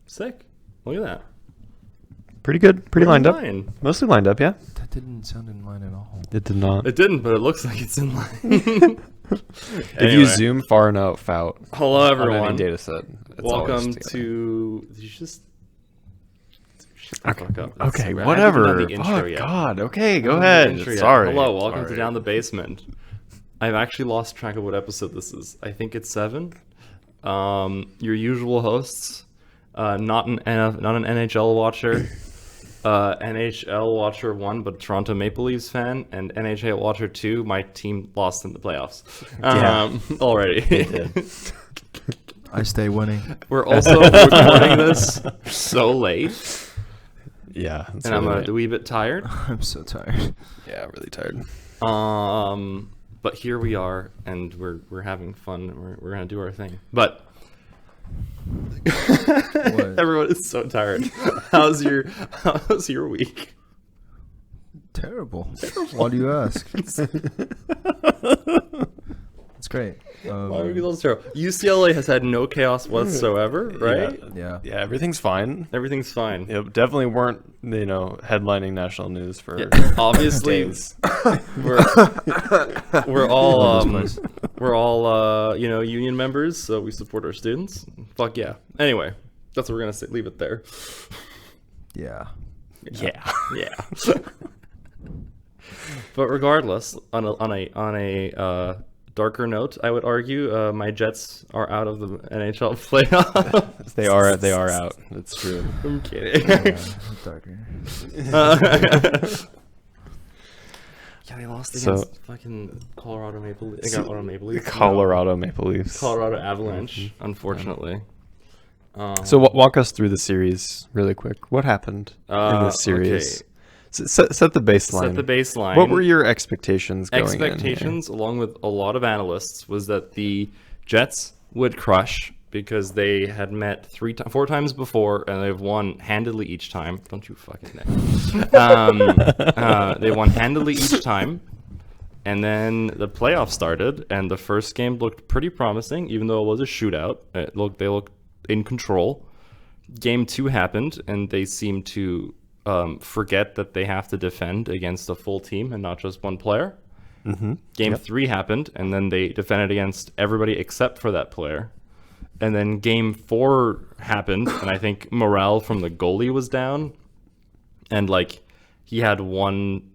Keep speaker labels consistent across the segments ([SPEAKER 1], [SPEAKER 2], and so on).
[SPEAKER 1] Sick. Look at that.
[SPEAKER 2] Pretty good. Pretty lined up.
[SPEAKER 1] Line.
[SPEAKER 2] Mostly lined up, yeah.
[SPEAKER 3] That didn't sound in line at all.
[SPEAKER 2] It did not.
[SPEAKER 1] It didn't, but it looks like it's in line.
[SPEAKER 2] If you zoom far enough out,
[SPEAKER 1] hello
[SPEAKER 2] on
[SPEAKER 1] everyone.
[SPEAKER 2] any data set, it's
[SPEAKER 1] Welcome
[SPEAKER 2] always
[SPEAKER 1] to. Did you just. Shut the fuck up. That's
[SPEAKER 2] Okay,
[SPEAKER 1] stupid. I haven't
[SPEAKER 2] whatever.
[SPEAKER 1] done the intro
[SPEAKER 2] Oh,
[SPEAKER 1] yet.
[SPEAKER 2] God. Okay, go
[SPEAKER 1] I haven't done
[SPEAKER 2] ahead.
[SPEAKER 1] the intro yet.
[SPEAKER 2] Sorry.
[SPEAKER 1] Hello, welcome to
[SPEAKER 2] Sorry.
[SPEAKER 1] Down the Basement. I've actually lost track of what episode this is. I think it's 7. Your usual hosts, not an NHL watcher, NHL watcher 1, but Toronto Maple Leafs fan, and NHL watcher 2. My team lost in the playoffs. Already.
[SPEAKER 3] I stay winning.
[SPEAKER 1] We're also recording this so late,
[SPEAKER 2] Yeah.
[SPEAKER 1] and I'm a wee bit tired.
[SPEAKER 3] I'm so tired.
[SPEAKER 2] Yeah, really tired.
[SPEAKER 1] But here we are, and we're having fun. We're gonna do our thing. But everyone is so tired. How's your week?
[SPEAKER 3] Terrible. Why do you ask? It's great.
[SPEAKER 1] Why would you terrible? UCLA has had no chaos whatsoever, right?
[SPEAKER 3] Yeah.
[SPEAKER 2] Yeah, everything's fine.
[SPEAKER 1] Everything's fine.
[SPEAKER 2] It definitely weren't, headlining national news for
[SPEAKER 1] Obviously,
[SPEAKER 2] days.
[SPEAKER 1] we're all union members, so we support our students. Fuck yeah. Anyway, that's what we're gonna say. Leave it there.
[SPEAKER 3] Yeah.
[SPEAKER 2] Yeah.
[SPEAKER 1] Yeah. But regardless, on a darker note, I would argue my Jets are out of the NHL playoffs.
[SPEAKER 2] They are out. That's true.
[SPEAKER 1] I'm kidding.
[SPEAKER 3] Darker.
[SPEAKER 1] Yeah, they lost against fucking Colorado Maple Leafs. They got Maple Leafs.
[SPEAKER 2] Colorado Maple Leafs.
[SPEAKER 1] Colorado Avalanche, unfortunately.
[SPEAKER 2] So walk us through the series really quick. What happened in this series?
[SPEAKER 1] Okay.
[SPEAKER 2] Set the baseline.
[SPEAKER 1] Set the baseline.
[SPEAKER 2] What were your expectations going
[SPEAKER 1] Expectations, along with a lot of analysts, was that the Jets would crush because they had met 4 times before and they've won handily each time. Don't you fucking know. They won handily each time. And then the playoffs started, and the first game looked pretty promising, even though it was a shootout. They looked in control. Game 2 happened, and they seemed to forget that they have to defend against a full team and not just one player.
[SPEAKER 2] Mm-hmm.
[SPEAKER 1] Game 3 happened, and then they defended against everybody except for that player. And then Game 4 happened, and I think morale from the goalie was down. And, he had one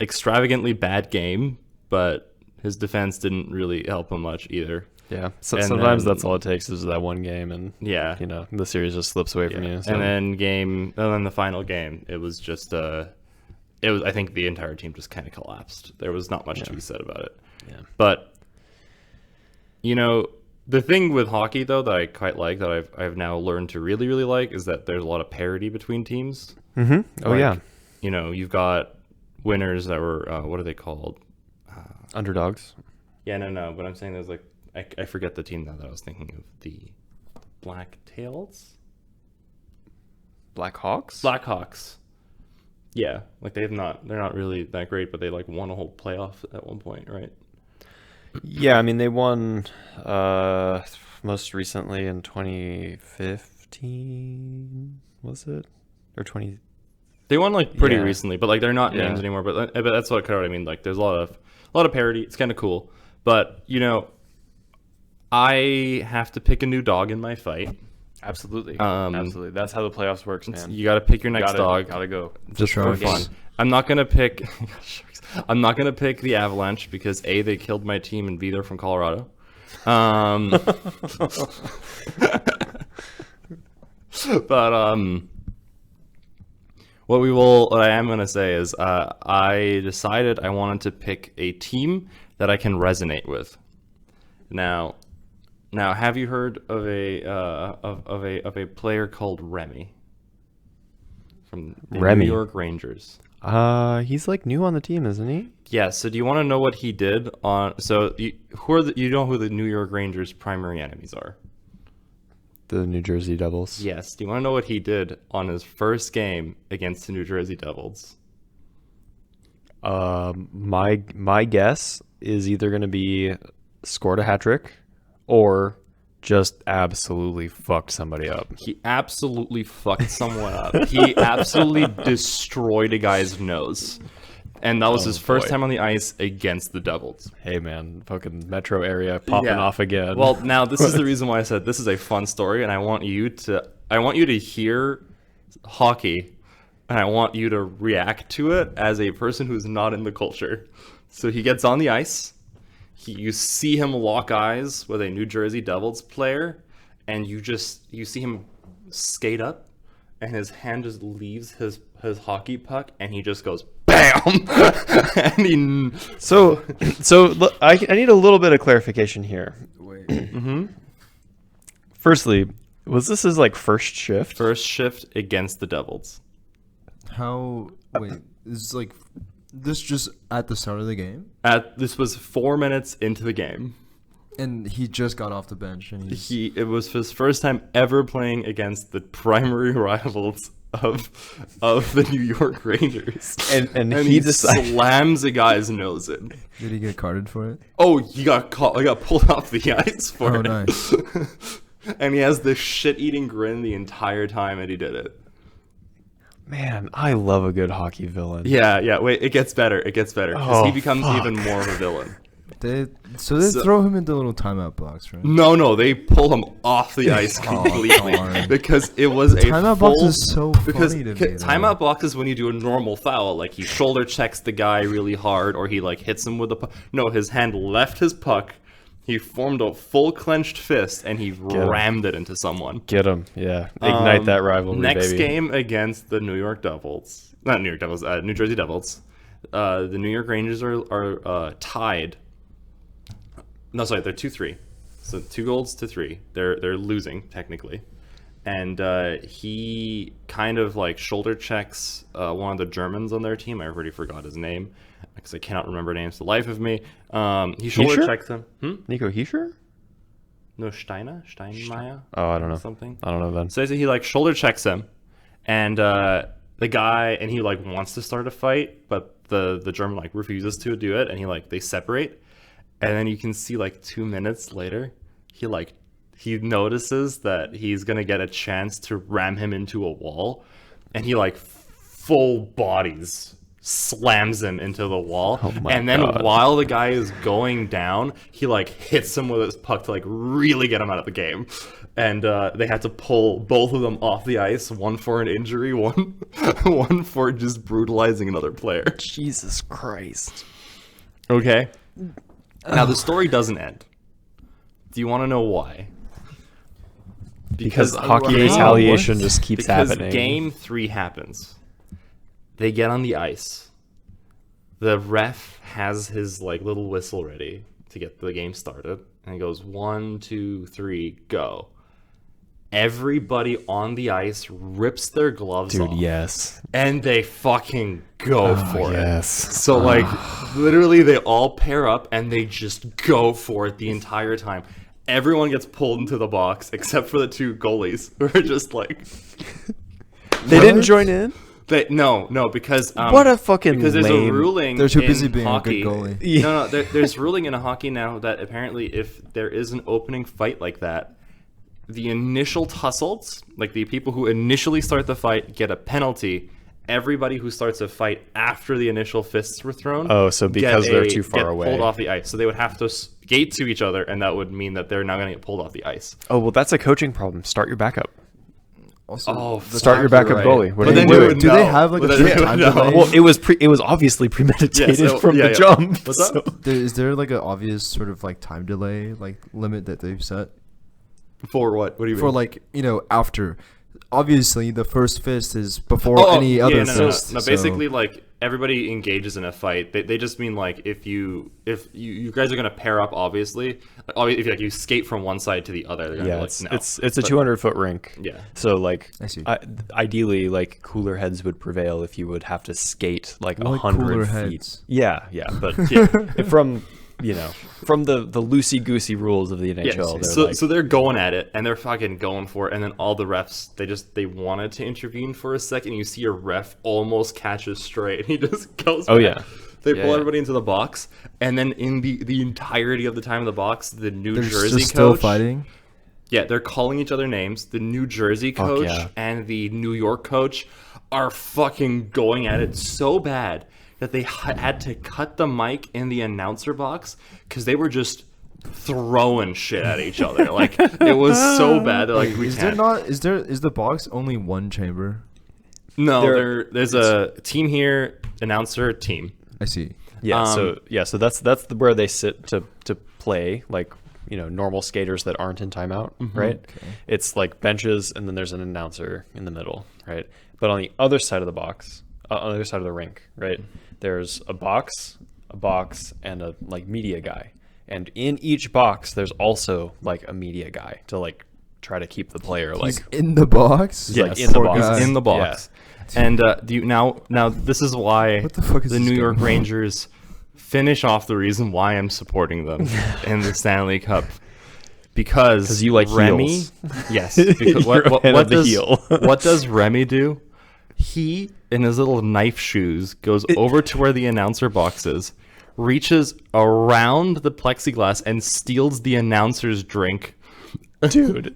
[SPEAKER 1] extravagantly bad game, but his defense didn't really help him much either.
[SPEAKER 2] Yeah, sometimes that's all it takes is that one game, and the series just slips away from you. So.
[SPEAKER 1] And then the final game, it was just I think the entire team just kind of collapsed. There was not much to be said about it.
[SPEAKER 2] Yeah,
[SPEAKER 1] but the thing with hockey though that I quite like, that I've now learned to really really like, is that there's a lot of parity between teams.
[SPEAKER 2] Mm-hmm. Oh yeah.
[SPEAKER 1] You've got winners that were what are they called?
[SPEAKER 2] Underdogs.
[SPEAKER 1] Yeah, no. But I'm saying there's I forget the team that I was thinking of. The Blacktails?
[SPEAKER 2] Blackhawks?
[SPEAKER 1] Blackhawks. Yeah, they're not really that great, but they won a whole playoff at one point, right?
[SPEAKER 2] Yeah, I mean they won most recently in 2015, was it? Or 20
[SPEAKER 1] They won pretty recently, but they're not names anymore, but that's what I mean. There's a lot of parity. It's kind of cool. But, I have to pick a new dog in my fight.
[SPEAKER 2] Absolutely. Absolutely. That's how the playoffs works, man.
[SPEAKER 1] You got to pick your next dog.
[SPEAKER 2] Gotta go.
[SPEAKER 1] Just for fun. I'm not going to pick the Avalanche because A, they killed my team, and B, they're from Colorado. But what I am going to say is I decided I wanted to pick a team that I can resonate with. Now, have you heard of a player called Remy from the New York Rangers?
[SPEAKER 2] He's new on the team, isn't he?
[SPEAKER 1] Yeah. So do you want to know what he did on? So you know who the New York Rangers' primary enemies are?
[SPEAKER 2] The New Jersey Devils.
[SPEAKER 1] Yes. Do you want to know what he did on his first game against the New Jersey Devils?
[SPEAKER 2] My guess is either going to be scored a hat trick or just absolutely fucked somebody up.
[SPEAKER 1] He absolutely fucked someone up. He absolutely destroyed a guy's nose. And that was his first time on the ice against the Devils.
[SPEAKER 2] Hey, man, fucking metro area popping off again.
[SPEAKER 1] Well, now this is the reason why I said this is a fun story, and I want you to hear hockey, and I want you to react to it as a person who's not in the culture. So he gets on the ice. You see him lock eyes with a New Jersey Devils player, and you see him skate up, and his hand just leaves his hockey puck, and he just goes bam. And
[SPEAKER 2] so look, I need a little bit of clarification here.
[SPEAKER 3] Wait.
[SPEAKER 2] Firstly, was this his like first shift?
[SPEAKER 1] First shift against the Devils.
[SPEAKER 3] How? Wait. Is like this just at the start of the game?
[SPEAKER 1] This was 4 minutes into the game.
[SPEAKER 3] And he just got off the bench, and
[SPEAKER 1] it was his first time ever playing against the primary rivals of the New York Rangers,
[SPEAKER 2] and
[SPEAKER 1] he slams a guy's nose in.
[SPEAKER 3] Did he get carded for it?
[SPEAKER 1] Oh, he got caught. I got pulled off the ice for it.
[SPEAKER 3] Oh, nice.
[SPEAKER 1] And he has this shit-eating grin the entire time that he did it.
[SPEAKER 2] Man, I love a good hockey villain.
[SPEAKER 1] Yeah. Wait, it gets better. Because he becomes even more of a villain.
[SPEAKER 3] They throw him into little timeout blocks, right?
[SPEAKER 1] No, they pull him off the ice completely because it was a
[SPEAKER 3] timeout box is so
[SPEAKER 1] because
[SPEAKER 3] funny to me.
[SPEAKER 1] Timeout box is when you do a normal foul, like he shoulder checks the guy really hard, or he like hits him with the puck. No, his hand left his puck. He formed a full clenched fist and he rammed it into someone.
[SPEAKER 2] Get him, yeah. Ignite that rivalry,
[SPEAKER 1] Next
[SPEAKER 2] baby.
[SPEAKER 1] game against the New Jersey Devils. The New York Rangers are tied. No, sorry, they're 2-3. So 2 goals to 3. They're losing technically, and he kind of like shoulder checks one of the Germans on their team. I already forgot his name because I cannot remember names the life of me. He shoulder checks him.
[SPEAKER 2] Nico Hischier?
[SPEAKER 1] No, Steinmeier.
[SPEAKER 2] Oh, I don't know.
[SPEAKER 1] Something.
[SPEAKER 2] I don't know then.
[SPEAKER 1] So he like shoulder checks him, and the guy, and he like wants to start a fight, but the German like refuses to do it, and they separate. And then you can see like 2 minutes later, he notices that he's gonna get a chance to ram him into a wall, and he like full bodies slams him into the wall.
[SPEAKER 2] Oh my
[SPEAKER 1] and then
[SPEAKER 2] God.
[SPEAKER 1] While the guy is going down, he like hits him with his puck to like really get him out of the game. And they had to pull both of them off the ice, one for an injury, one for just brutalizing another player.
[SPEAKER 2] Jesus Christ.
[SPEAKER 1] Okay. Now, the story doesn't end. Do you want to know why?
[SPEAKER 2] Because hockey retaliation just keeps happening.
[SPEAKER 1] Because game 3 happens. They get on the ice. The ref has his like little whistle ready to get the game started. And he goes, 1, 2, 3, go. Everybody on the ice rips their gloves off.
[SPEAKER 2] Dude, yes.
[SPEAKER 1] And they fucking go for it. So, literally, they all pair up and they just go for it the entire time. Everyone gets pulled into the box except for the 2 goalies who are just like...
[SPEAKER 2] They didn't join in?
[SPEAKER 1] No, because...
[SPEAKER 2] what a fucking
[SPEAKER 1] Because there's a ruling
[SPEAKER 3] They're too busy
[SPEAKER 1] in
[SPEAKER 3] being
[SPEAKER 1] hockey.
[SPEAKER 3] a good goalie.
[SPEAKER 2] Yeah.
[SPEAKER 1] No, there's ruling in hockey now that apparently if there is an opening fight like that, the initial tussles, like the people who initially start the fight, get a penalty. Everybody who starts a fight after the initial fists were thrown,
[SPEAKER 2] Oh, so because they're too far
[SPEAKER 1] get
[SPEAKER 2] away.
[SPEAKER 1] pulled off the ice. So they would have to skate to each other, and that would mean that they're now going to get pulled off the ice.
[SPEAKER 2] Oh, well, that's a coaching problem. Start your backup.
[SPEAKER 3] Also,
[SPEAKER 2] Start your backup goalie. What
[SPEAKER 1] But
[SPEAKER 2] are
[SPEAKER 1] then
[SPEAKER 2] you
[SPEAKER 1] they
[SPEAKER 2] doing?
[SPEAKER 1] would
[SPEAKER 3] Do
[SPEAKER 1] know.
[SPEAKER 3] they have, like,
[SPEAKER 1] But
[SPEAKER 3] a
[SPEAKER 1] then they
[SPEAKER 3] good
[SPEAKER 1] would
[SPEAKER 3] time
[SPEAKER 1] know.
[SPEAKER 3] delay?
[SPEAKER 2] Well, it was obviously premeditated from the
[SPEAKER 1] yeah.
[SPEAKER 2] jump.
[SPEAKER 1] What's up?
[SPEAKER 3] Is there like an obvious sort of like time delay like limit that they've set
[SPEAKER 1] For what? What do you
[SPEAKER 3] for
[SPEAKER 1] mean?
[SPEAKER 3] like after? Obviously, the first fist is before any other fist.
[SPEAKER 1] No,
[SPEAKER 3] so-
[SPEAKER 1] basically, like everybody engages in a fight. They just mean like if you guys are gonna pair up, obviously, if you skate from one side to the other, they're gonna
[SPEAKER 2] Yeah,
[SPEAKER 1] be like,
[SPEAKER 2] it's
[SPEAKER 1] no.
[SPEAKER 2] it's a 200-foot rink.
[SPEAKER 1] Yeah.
[SPEAKER 2] So like,
[SPEAKER 3] I see.
[SPEAKER 2] Ideally, like cooler heads would prevail if you would have to skate like
[SPEAKER 3] More like
[SPEAKER 2] 100
[SPEAKER 3] cooler
[SPEAKER 2] feet.
[SPEAKER 3] heads.
[SPEAKER 2] Yeah, but from the loosey goosey rules of the NHL.
[SPEAKER 1] So they're going at it and they're fucking going for it, and then all the refs they wanted to intervene for a second. You see a ref almost catches straight, and he just goes.
[SPEAKER 2] Oh,
[SPEAKER 1] back.
[SPEAKER 2] yeah.
[SPEAKER 1] They
[SPEAKER 2] Yeah,
[SPEAKER 1] pull
[SPEAKER 2] yeah.
[SPEAKER 1] everybody into the box, and then in the entirety of the time in the box, the New
[SPEAKER 3] They're
[SPEAKER 1] Jersey
[SPEAKER 3] just still
[SPEAKER 1] coach
[SPEAKER 3] fighting.
[SPEAKER 1] Yeah, they're calling each other names. The New Jersey coach and the New York coach are fucking going at it so bad that they had to cut the mic in the announcer box because they were just throwing shit at each other. Like, it was so bad. They're like,
[SPEAKER 3] is the box only one chamber?
[SPEAKER 1] No, there's a team here, announcer, team.
[SPEAKER 3] I see.
[SPEAKER 2] Yeah, so that's where they sit to play, like, normal skaters that aren't in timeout, right? Okay. It's like benches, and then there's an announcer in the middle, right? But on the other side of the box, on the other side of the rink, right, there's a box, and a like media guy, and in each box there's also like a media guy to like try to keep the player
[SPEAKER 3] He's in the box.
[SPEAKER 2] Yeah, like, in the box.
[SPEAKER 1] He's in the box. Yeah. And do you now this is why
[SPEAKER 3] what the fuck is
[SPEAKER 1] the New York Rangers finish off the reason why I'm supporting them in the Stanley Cup. Because
[SPEAKER 2] you like
[SPEAKER 1] Remy,
[SPEAKER 2] heels.
[SPEAKER 1] Yes. Because what does Remy do? He, in his little knife shoes, goes over to where the announcer box is, reaches around the plexiglass, and steals the announcer's drink.
[SPEAKER 2] Dude,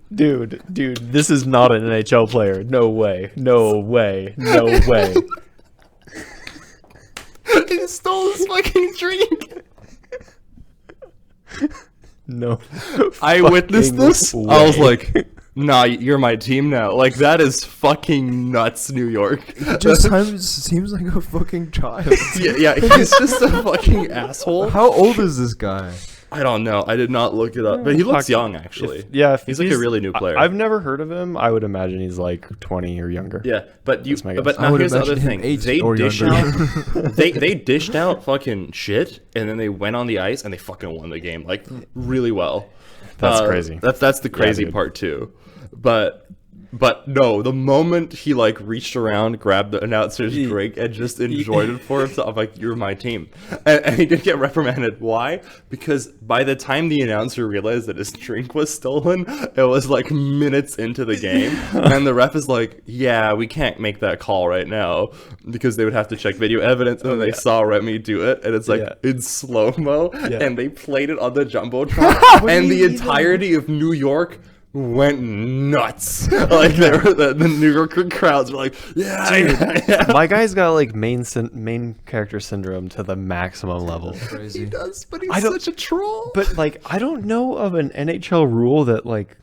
[SPEAKER 2] this is not an NHL player. No way.
[SPEAKER 1] He stole his fucking drink.
[SPEAKER 2] No.
[SPEAKER 1] I witnessed this. Way. I was like, nah, you're my team now. Like, that is fucking nuts, New York.
[SPEAKER 3] He just seems like a fucking child.
[SPEAKER 1] Yeah, he's just a fucking asshole.
[SPEAKER 3] How old is this guy?
[SPEAKER 1] I don't know. I did not look it up, but he looks young, actually. He's like a really new player.
[SPEAKER 2] I've never heard of him. I would imagine he's like 20 or younger.
[SPEAKER 1] Yeah, but now here's the other thing. They dished out fucking shit, and then they went on the ice and they fucking won the game like really well.
[SPEAKER 2] That's crazy.
[SPEAKER 1] That's the crazy part too. But no, the moment he like reached around, grabbed the announcer's drink, and just enjoyed it for himself, I'm like, you're my team. And he did get reprimanded. Why? Because by the time the announcer realized that his drink was stolen, it was like minutes into the game. And the ref is like, yeah, we can't make that call right now because they would have to check video evidence. And then they saw Remy do it, and it's like in slow-mo. And they played it on the Jumbotron. And the entirety of New York went nuts. Like, the New York crowds were like, yeah.
[SPEAKER 2] My guy's got like main character syndrome to the maximum level.
[SPEAKER 3] Crazy.
[SPEAKER 1] He does, but he's such a troll.
[SPEAKER 2] But like, I don't know of an NHL rule that like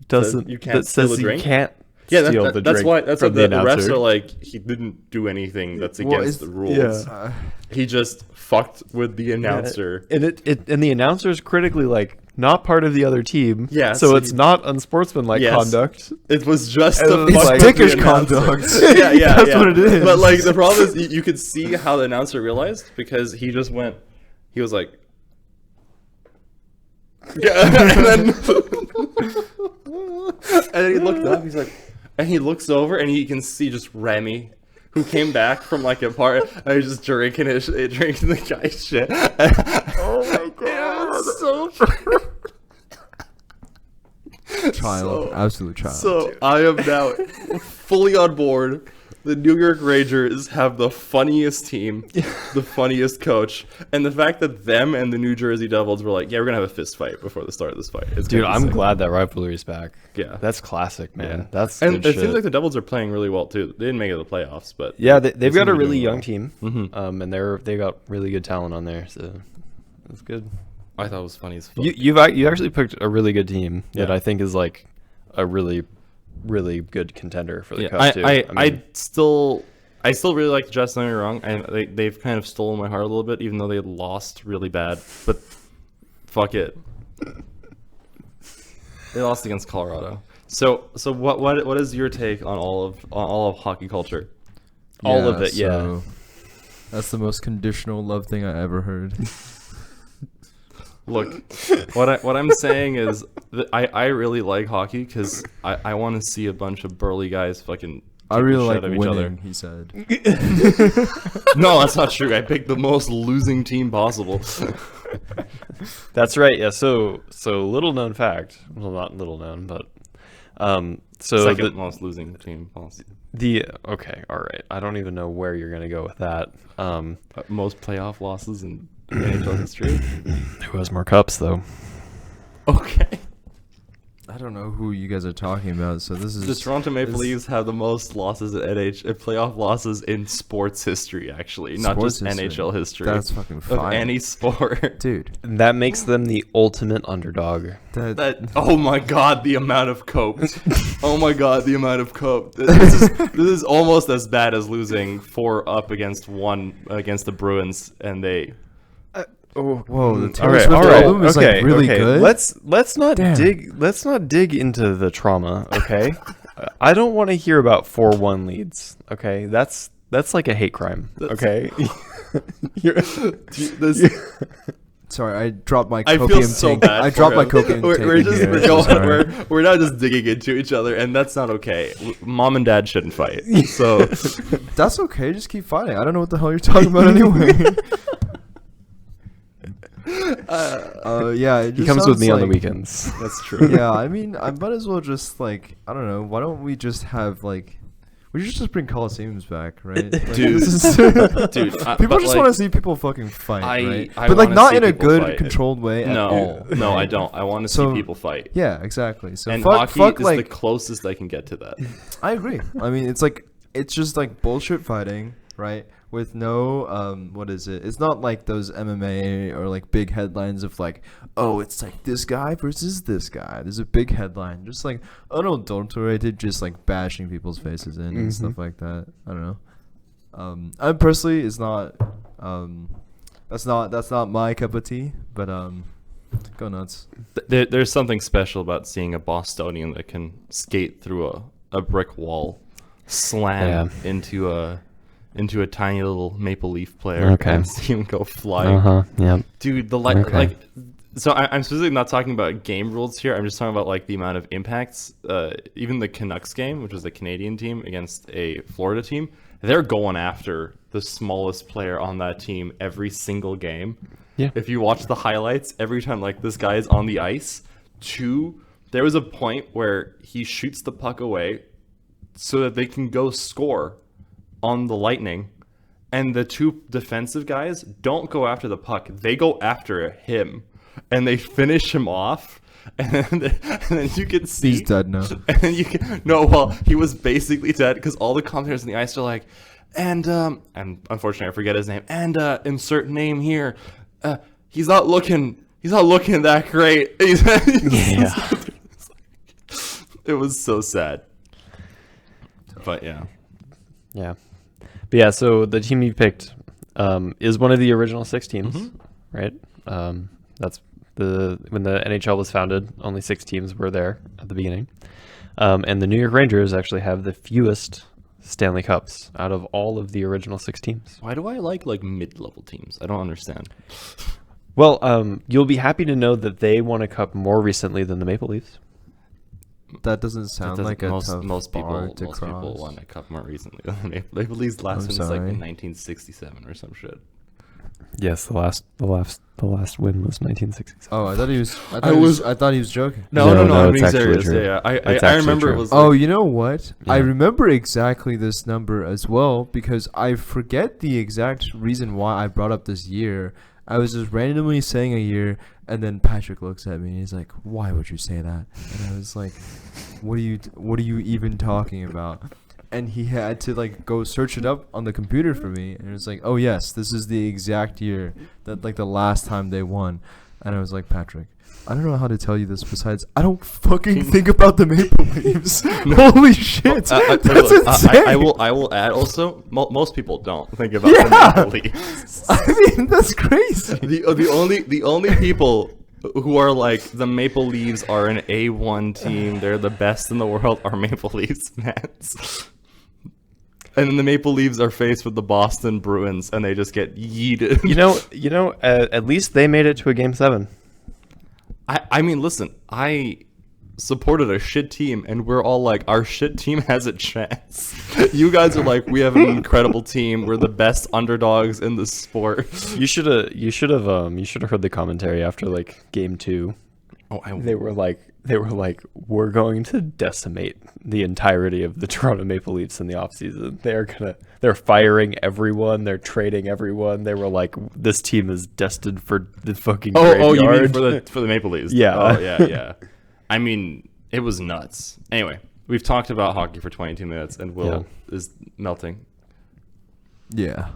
[SPEAKER 2] doesn't
[SPEAKER 1] you can't
[SPEAKER 2] that says you can't.
[SPEAKER 1] Yeah,
[SPEAKER 2] steal the
[SPEAKER 1] that's
[SPEAKER 2] drink
[SPEAKER 1] why. That's
[SPEAKER 2] from
[SPEAKER 1] what the
[SPEAKER 2] announcer.
[SPEAKER 1] refs are like. He didn't do anything that's against the rules.
[SPEAKER 2] Yeah.
[SPEAKER 1] He just fucked with the announcer.
[SPEAKER 2] And and the announcer's critically like not part of the other team.
[SPEAKER 1] Yeah,
[SPEAKER 2] so it's not unsportsmanlike conduct.
[SPEAKER 1] It was just
[SPEAKER 3] it's dickish conduct.
[SPEAKER 1] Yeah,
[SPEAKER 3] that's what it is.
[SPEAKER 1] But like the problem is, you could see how the announcer realized because he just went. He was like, and then he looked up. He's like, and he looks over and he can see just Remy, who came back from like a part, and he's just drinking the guy's shit. Oh my god, so
[SPEAKER 3] child, absolute child.
[SPEAKER 1] So I am now fully on board. The New York Rangers have the funniest team, the funniest coach, and the fact that them and the New Jersey Devils were like, yeah, we're gonna have a fist fight before the start of this fight.
[SPEAKER 2] Dude, I'm glad that rivalry's back.
[SPEAKER 1] Yeah,
[SPEAKER 2] that's classic, man.
[SPEAKER 1] Yeah.
[SPEAKER 2] That's
[SPEAKER 1] and
[SPEAKER 2] good
[SPEAKER 1] it seems like the Devils are playing really well too. They didn't make it to the playoffs, but
[SPEAKER 2] yeah, they've got a really young team,
[SPEAKER 1] mm-hmm.
[SPEAKER 2] and they got really good talent on there, so that's good.
[SPEAKER 1] I thought it was funny as fuck.
[SPEAKER 2] You actually picked a really good team that I think is like a really good contender for the cup too.
[SPEAKER 1] I still really like the Jets. Don't get me wrong. They've kind of stolen my heart a little bit, even though they lost really bad. But fuck it, they lost against Colorado. So what is your take on all of hockey culture?
[SPEAKER 2] All of it, yeah.
[SPEAKER 3] That's the most conditional love thing I ever heard.
[SPEAKER 1] Look, what I'm saying is that I really like hockey because I want to see a bunch of burly guys fucking.
[SPEAKER 3] I really like
[SPEAKER 1] winning,
[SPEAKER 3] each other. He said.
[SPEAKER 1] No, that's not true. I picked the most losing team possible.
[SPEAKER 2] That's right. Yeah. So little known fact. Well, not little known, but so
[SPEAKER 1] second most losing team possible.
[SPEAKER 2] Okay. All right. I don't even know where you're gonna go with that.
[SPEAKER 1] Most playoff losses in NHL history.
[SPEAKER 2] Who has more cups though?
[SPEAKER 1] Okay.
[SPEAKER 3] I don't know who you guys are talking about. So this is
[SPEAKER 1] The Toronto Maple Leafs have the most losses at playoff losses in sports history, actually, not
[SPEAKER 3] Sports
[SPEAKER 1] just
[SPEAKER 3] history.
[SPEAKER 1] NHL history.
[SPEAKER 3] That's fucking
[SPEAKER 1] of
[SPEAKER 3] fine.
[SPEAKER 1] any sport.
[SPEAKER 3] Dude.
[SPEAKER 2] That makes them the ultimate underdog.
[SPEAKER 1] Oh my god, the amount of cope. Oh my god, the amount of cope. This is almost as bad as losing 4-1 against the Bruins, and they.
[SPEAKER 3] Whoa, the
[SPEAKER 2] All
[SPEAKER 3] Taylor
[SPEAKER 2] right,
[SPEAKER 3] Swift
[SPEAKER 2] all right,
[SPEAKER 3] album is
[SPEAKER 2] okay,
[SPEAKER 3] like really
[SPEAKER 2] okay.
[SPEAKER 3] good.
[SPEAKER 2] Let's not
[SPEAKER 3] Damn.
[SPEAKER 2] dig into the trauma, okay? I don't want to hear about 4-1 leads, okay? That's like a hate crime, okay?
[SPEAKER 3] Sorry, I dropped my
[SPEAKER 1] I
[SPEAKER 3] copium
[SPEAKER 1] feel so
[SPEAKER 3] tank.
[SPEAKER 1] bad.
[SPEAKER 3] I
[SPEAKER 1] for
[SPEAKER 3] dropped my
[SPEAKER 1] him.
[SPEAKER 3] copium
[SPEAKER 1] We're
[SPEAKER 3] tank.
[SPEAKER 1] just
[SPEAKER 3] in
[SPEAKER 1] we're
[SPEAKER 3] here.
[SPEAKER 1] going
[SPEAKER 3] Sorry.
[SPEAKER 1] we're not just digging into each other, and that's not okay. Mom and dad shouldn't fight. So
[SPEAKER 3] That's okay. Just keep fighting. I don't know what the hell you're talking about anyway. Yeah, it
[SPEAKER 2] He
[SPEAKER 3] just
[SPEAKER 2] comes with
[SPEAKER 3] sounds
[SPEAKER 2] me on the
[SPEAKER 3] like-
[SPEAKER 2] weekends.
[SPEAKER 1] that's true.
[SPEAKER 3] Yeah, I mean, I might as well just like I don't know. Why don't we just have like, we should just bring Coliseums back, right? Like,
[SPEAKER 1] Dude.
[SPEAKER 3] this is-
[SPEAKER 1] Dude,
[SPEAKER 3] people
[SPEAKER 1] but,
[SPEAKER 3] just
[SPEAKER 1] like,
[SPEAKER 3] want to see people fucking fight,
[SPEAKER 1] I-
[SPEAKER 3] right?
[SPEAKER 1] I
[SPEAKER 3] But like
[SPEAKER 1] wanna
[SPEAKER 3] not
[SPEAKER 1] see
[SPEAKER 3] in a
[SPEAKER 1] people
[SPEAKER 3] good,
[SPEAKER 1] fight.
[SPEAKER 3] controlled way at all.
[SPEAKER 1] No, I
[SPEAKER 3] right?
[SPEAKER 1] don't. I want to
[SPEAKER 3] So-
[SPEAKER 1] see people fight.
[SPEAKER 3] Yeah, exactly. So
[SPEAKER 1] And
[SPEAKER 3] fuck
[SPEAKER 1] hockey is
[SPEAKER 3] like
[SPEAKER 1] the closest I can get to that.
[SPEAKER 3] I agree. I mean, it's just like bullshit fighting, right? With no what is it? It's not like those MMA or like big headlines of like, oh, it's like this guy versus this guy. There's a big headline, just like unadulterated, just like bashing people's faces in and stuff like that. I don't know. I personally, it's not. That's not my cup of tea. But go nuts.
[SPEAKER 1] There's something special about seeing a Bostonian that can skate through a brick wall, slam into a tiny little Maple Leaf player,
[SPEAKER 2] Okay.
[SPEAKER 1] and see him go flying.
[SPEAKER 2] Yeah.
[SPEAKER 1] Dude,
[SPEAKER 2] Okay.
[SPEAKER 1] So I'm specifically not talking about game rules here. I'm just talking about like the amount of impacts. Even the Canucks game, which was a Canadian team against a Florida team, they're going after the smallest player on that team every single game.
[SPEAKER 2] Yeah.
[SPEAKER 1] If you watch the highlights, every time like this guy is on the ice, there was a point where he shoots the puck away so that they can go score on the Lightning, and the two defensive guys don't go after the puck. They go after him, and they finish him off. And then you can see
[SPEAKER 3] He's dead now.
[SPEAKER 1] And then he was basically dead because all the commentators on the ice are like, and unfortunately I forget his name, and insert name here. He's not looking that great.
[SPEAKER 2] Yeah.
[SPEAKER 1] It was so sad. But yeah.
[SPEAKER 2] Yeah. But yeah, so the team you picked is one of the original 6 teams, right? That's when the NHL was founded, only 6 teams were there at the beginning. And the New York Rangers actually have the fewest Stanley Cups out of all of the original 6 teams.
[SPEAKER 1] Why do I like mid-level teams? I don't understand.
[SPEAKER 2] Well, you'll be happy to know that they won a cup more recently than the Maple Leafs.
[SPEAKER 3] That doesn't sound like a tough
[SPEAKER 1] most
[SPEAKER 3] bar
[SPEAKER 1] people
[SPEAKER 3] to
[SPEAKER 1] most
[SPEAKER 3] cross.
[SPEAKER 1] people won a cup more recently than the Maple Leafs last
[SPEAKER 3] I'm
[SPEAKER 1] one was like
[SPEAKER 3] sorry.
[SPEAKER 1] in 1967 or some shit.
[SPEAKER 2] Yes, the last win was 1966.
[SPEAKER 3] Oh, I thought he was. I thought he was joking.
[SPEAKER 1] No,
[SPEAKER 2] No,
[SPEAKER 1] I'm
[SPEAKER 2] it's
[SPEAKER 1] being
[SPEAKER 2] actually
[SPEAKER 1] serious.
[SPEAKER 2] true.
[SPEAKER 1] Yeah, I
[SPEAKER 2] It's
[SPEAKER 1] I
[SPEAKER 2] actually
[SPEAKER 1] remember
[SPEAKER 2] true.
[SPEAKER 1] it was.
[SPEAKER 3] Oh,
[SPEAKER 1] like,
[SPEAKER 3] you know what? I
[SPEAKER 2] Yeah.
[SPEAKER 3] remember exactly this number as well because I forget the exact reason why I brought up this year. I was just randomly saying a year, and then Patrick looks at me and he's like, "Why would you say that?" And I was like, "What are you even talking about?" And he had to like go search it up on the computer for me, and it was like, "Oh yes, this is the exact year that like the last time they won." And I was like, "Patrick, I don't know how to tell you this besides I don't fucking think about the Maple Leafs." Holy shit. That's insane.
[SPEAKER 1] I will add also. Most people don't think about the Maple Leafs.
[SPEAKER 3] I mean, that's crazy.
[SPEAKER 1] The only people who are like the Maple Leafs are an A1 team. They're the best in the world. Are Maple Leafs fans. And then the Maple Leafs are faced with the Boston Bruins, and they just get yeeted.
[SPEAKER 2] You know, at least they made it to a Game 7.
[SPEAKER 1] I mean, listen, I supported a shit team, and we're all like, our shit team has a chance. You guys are like, we have an incredible team. We're the best underdogs in the sport.
[SPEAKER 2] You should have heard the commentary after like Game 2.
[SPEAKER 1] Oh,
[SPEAKER 2] They were like, we're going to decimate the entirety of the Toronto Maple Leafs in the offseason. They're firing everyone. They're trading everyone. They were like, this team is destined for the fucking
[SPEAKER 1] Oh,
[SPEAKER 2] graveyard.
[SPEAKER 1] you mean for the Maple Leafs?
[SPEAKER 2] Yeah.
[SPEAKER 1] Oh, yeah. I mean, It was nuts. Anyway, we've talked about hockey for 22 minutes, and Will is melting.
[SPEAKER 3] Yeah.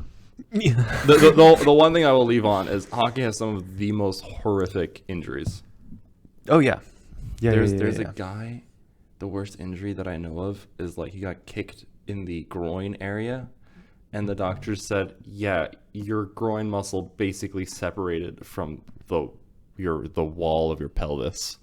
[SPEAKER 1] The one thing I will leave on is hockey has some of the most horrific injuries.
[SPEAKER 2] Oh yeah.
[SPEAKER 1] There's a guy, the worst injury that I know of is like he got kicked in the groin area, and the doctors said, yeah, your groin muscle basically separated from the wall of your pelvis.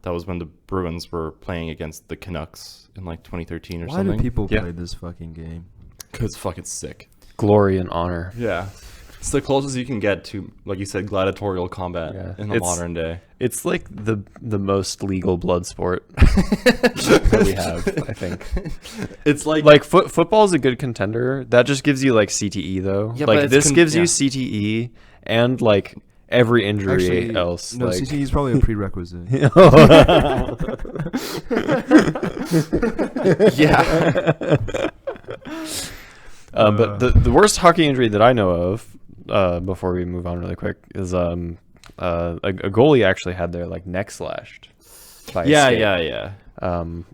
[SPEAKER 1] That was when the Bruins were playing against the Canucks in like 2013 or something.
[SPEAKER 3] Why do people play this fucking game?
[SPEAKER 1] Because it's fucking sick.
[SPEAKER 2] Glory and honor.
[SPEAKER 1] Yeah. It's the closest you can get to, like you said, gladiatorial combat in the modern day.
[SPEAKER 2] It's like the most legal blood sport that we have, I think.
[SPEAKER 1] It's like
[SPEAKER 2] football is a good contender. That just gives you like CTE though.
[SPEAKER 1] Yeah, but
[SPEAKER 2] like this gives you CTE and like every injury else.
[SPEAKER 3] No,
[SPEAKER 2] like...
[SPEAKER 3] CTE is probably a prerequisite.
[SPEAKER 1] Yeah.
[SPEAKER 2] But the worst hockey injury that I know of, before we move on really quick, is a goalie actually had their like neck slashed. By a skate.
[SPEAKER 1] Yeah.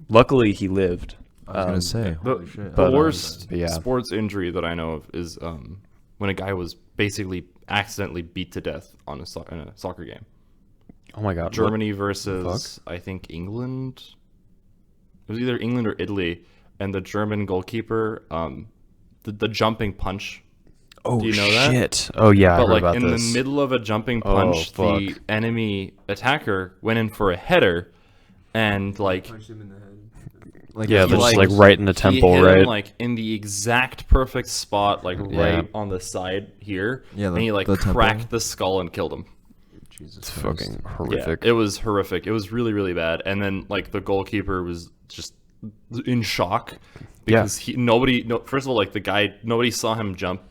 [SPEAKER 2] Luckily, he lived.
[SPEAKER 3] I was gonna say, holy shit.
[SPEAKER 1] The worst sports injury that I know of is when a guy was basically accidentally beat to death on in a soccer game.
[SPEAKER 2] Oh my god!
[SPEAKER 1] Germany versus I think England. It was either England or Italy, and the German goalkeeper, the jumping punch.
[SPEAKER 2] Oh,
[SPEAKER 1] do you know that?
[SPEAKER 2] Shit! Oh yeah,
[SPEAKER 1] but
[SPEAKER 2] I heard
[SPEAKER 1] like
[SPEAKER 2] about
[SPEAKER 1] in
[SPEAKER 2] this.
[SPEAKER 1] the middle of a jumping punch, the enemy attacker went in for a header, and like
[SPEAKER 3] punched him in the head.
[SPEAKER 2] Like, yeah, just like right in the temple,
[SPEAKER 1] he hit
[SPEAKER 2] right?
[SPEAKER 1] him, like in the exact perfect spot, like right on the side here.
[SPEAKER 3] Yeah,
[SPEAKER 1] and he like cracked the skull and killed him.
[SPEAKER 3] Jesus
[SPEAKER 2] it's
[SPEAKER 3] Christ.
[SPEAKER 2] fucking horrific.
[SPEAKER 1] Yeah, it was horrific. It was really, really bad. And then like the goalkeeper was just in shock because first of all, like the guy, nobody saw him jump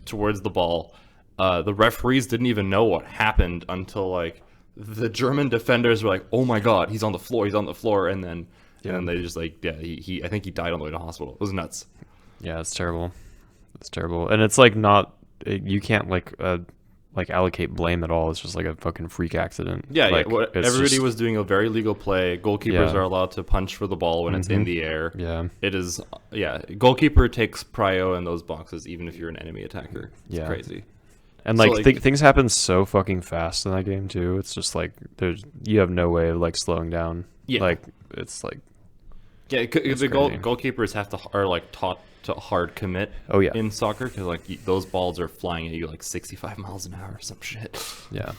[SPEAKER 1] towards the ball. The referees didn't even know what happened until like the German defenders were like, "Oh my god, he's on the floor," and then they just like, he I think he died on the way to hospital. It was nuts.
[SPEAKER 2] Yeah, it's terrible. It's terrible, and it's like not you can't like allocate blame at all. It's just like a fucking freak accident.
[SPEAKER 1] Yeah,
[SPEAKER 2] like,
[SPEAKER 1] everybody was doing a very legal play. Goalkeepers are allowed to punch for the ball when it's in the air.
[SPEAKER 2] Yeah,
[SPEAKER 1] it is. Yeah, goalkeeper takes prio in those boxes, even if you're an enemy attacker. It's crazy.
[SPEAKER 2] And like, things happen so fucking fast in that game too. It's just like you have no way of like slowing down. Yeah, like it's like
[SPEAKER 1] the goalkeepers are taught to hard commit.
[SPEAKER 2] Oh yeah,
[SPEAKER 1] in soccer because like those balls are flying at you like 65 miles an hour or some shit.
[SPEAKER 2] Yeah.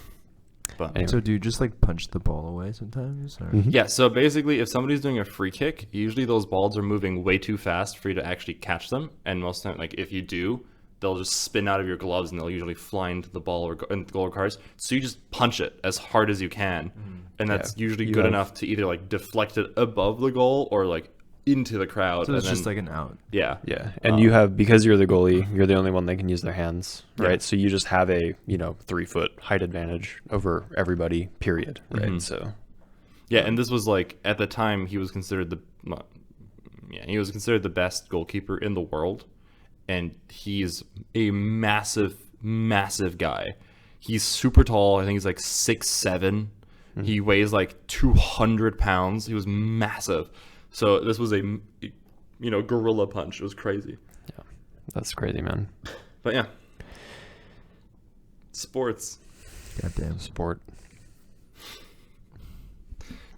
[SPEAKER 1] But
[SPEAKER 3] anyway. So do you just like punch the ball away sometimes? Or?
[SPEAKER 1] Yeah. So basically, if somebody's doing a free kick, usually those balls are moving way too fast for you to actually catch them. And most of the time, like if you do, they'll just spin out of your gloves and they'll usually fly into the ball or goal cards. So you just punch it as hard as you can, and that's usually good enough to either like deflect it above the goal or like into the crowd.
[SPEAKER 3] So it's just like an out.
[SPEAKER 2] Yeah. And you have, because you're the goalie, you're the only one that can use their hands, right? So you just have a 3-foot height advantage over everybody. Period. Right. So.
[SPEAKER 1] Yeah, and this was like at the time he was considered the best goalkeeper in the world. And he's a massive, massive guy. He's super tall. I think he's like 6'7". He weighs like 200 pounds. He was massive. So this was a, gorilla punch. It was crazy.
[SPEAKER 2] Yeah, that's crazy, man.
[SPEAKER 1] But yeah, sports.
[SPEAKER 3] Goddamn
[SPEAKER 2] sport.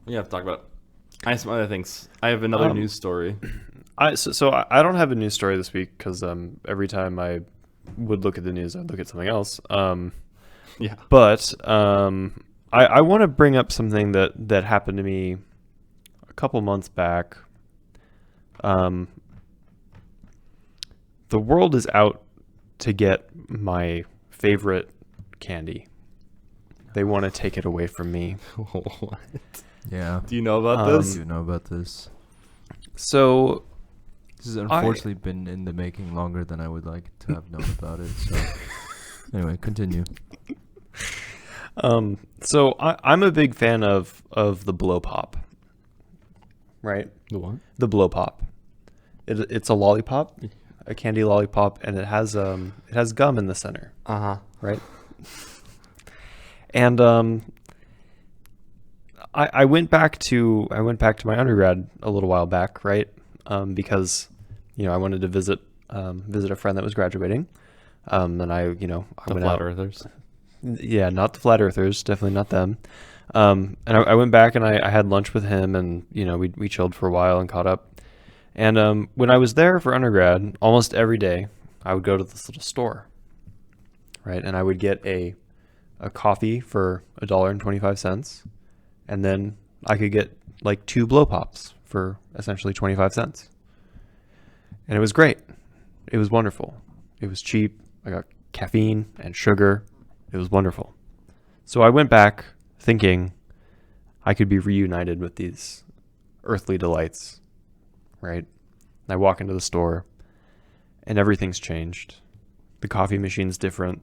[SPEAKER 1] We have to talk about. I have some other things. I have another news story.
[SPEAKER 2] So I don't have a news story this week because every time I would look at the news, I'd look at something else. But I want to bring up something that happened to me a couple months back. The world is out to get my favorite candy. They want to take it away from me.
[SPEAKER 1] What?
[SPEAKER 3] Yeah.
[SPEAKER 1] Do you know about this?
[SPEAKER 3] I do know about this.
[SPEAKER 2] So
[SPEAKER 3] this has unfortunately been in the making longer than I would like to have known about it. So anyway, continue.
[SPEAKER 2] So I'm a big fan of the Blowpop. Right?
[SPEAKER 1] The what?
[SPEAKER 2] The Blowpop. It's a lollipop, a candy lollipop, and it has gum in the center. Right? And I went back to my undergrad a little while back, right? Because I wanted to visit a friend that was graduating. And I
[SPEAKER 1] The
[SPEAKER 2] went
[SPEAKER 1] flat
[SPEAKER 2] out.
[SPEAKER 1] earthers.
[SPEAKER 2] Yeah, not the flat earthers, definitely not them. And I went back and I had lunch with him, and we chilled for a while and caught up. And when I was there for undergrad, almost every day I would go to this little store, right? And I would get a coffee for $1.25, and then I could get like 2 Blowpops for essentially 25 cents. And it was great. It was wonderful. It was cheap. I got caffeine and sugar. It was wonderful. So I went back thinking I could be reunited with these earthly delights, right? And I walk into the store and everything's changed. The coffee machine's different.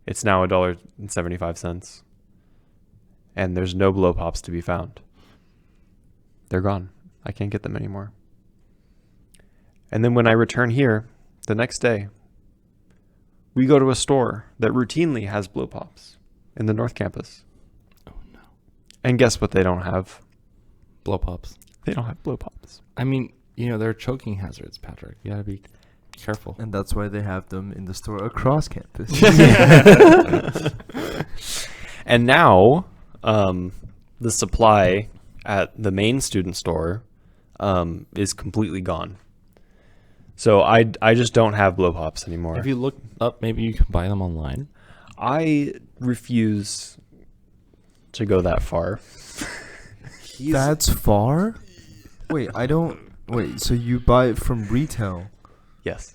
[SPEAKER 2] It's now $1.75. And there's no Blowpops to be found. They're gone. I can't get them anymore. And then when I return here the next day, we go to a store that routinely has Blowpops in the North Campus.
[SPEAKER 1] Oh no.
[SPEAKER 2] And guess what they don't have?
[SPEAKER 1] Blowpops.
[SPEAKER 2] They don't have Blowpops.
[SPEAKER 1] I mean, they're choking hazards, Patrick. You gotta be careful.
[SPEAKER 3] And that's why they have them in the store across campus.
[SPEAKER 2] And now, the supply at the main student store is completely gone. So I just don't have Blowpops anymore.
[SPEAKER 1] If you look up, maybe you can buy them online.
[SPEAKER 2] I refuse to go that far.
[SPEAKER 3] That's far? Wait, so you buy it from retail
[SPEAKER 2] Yes.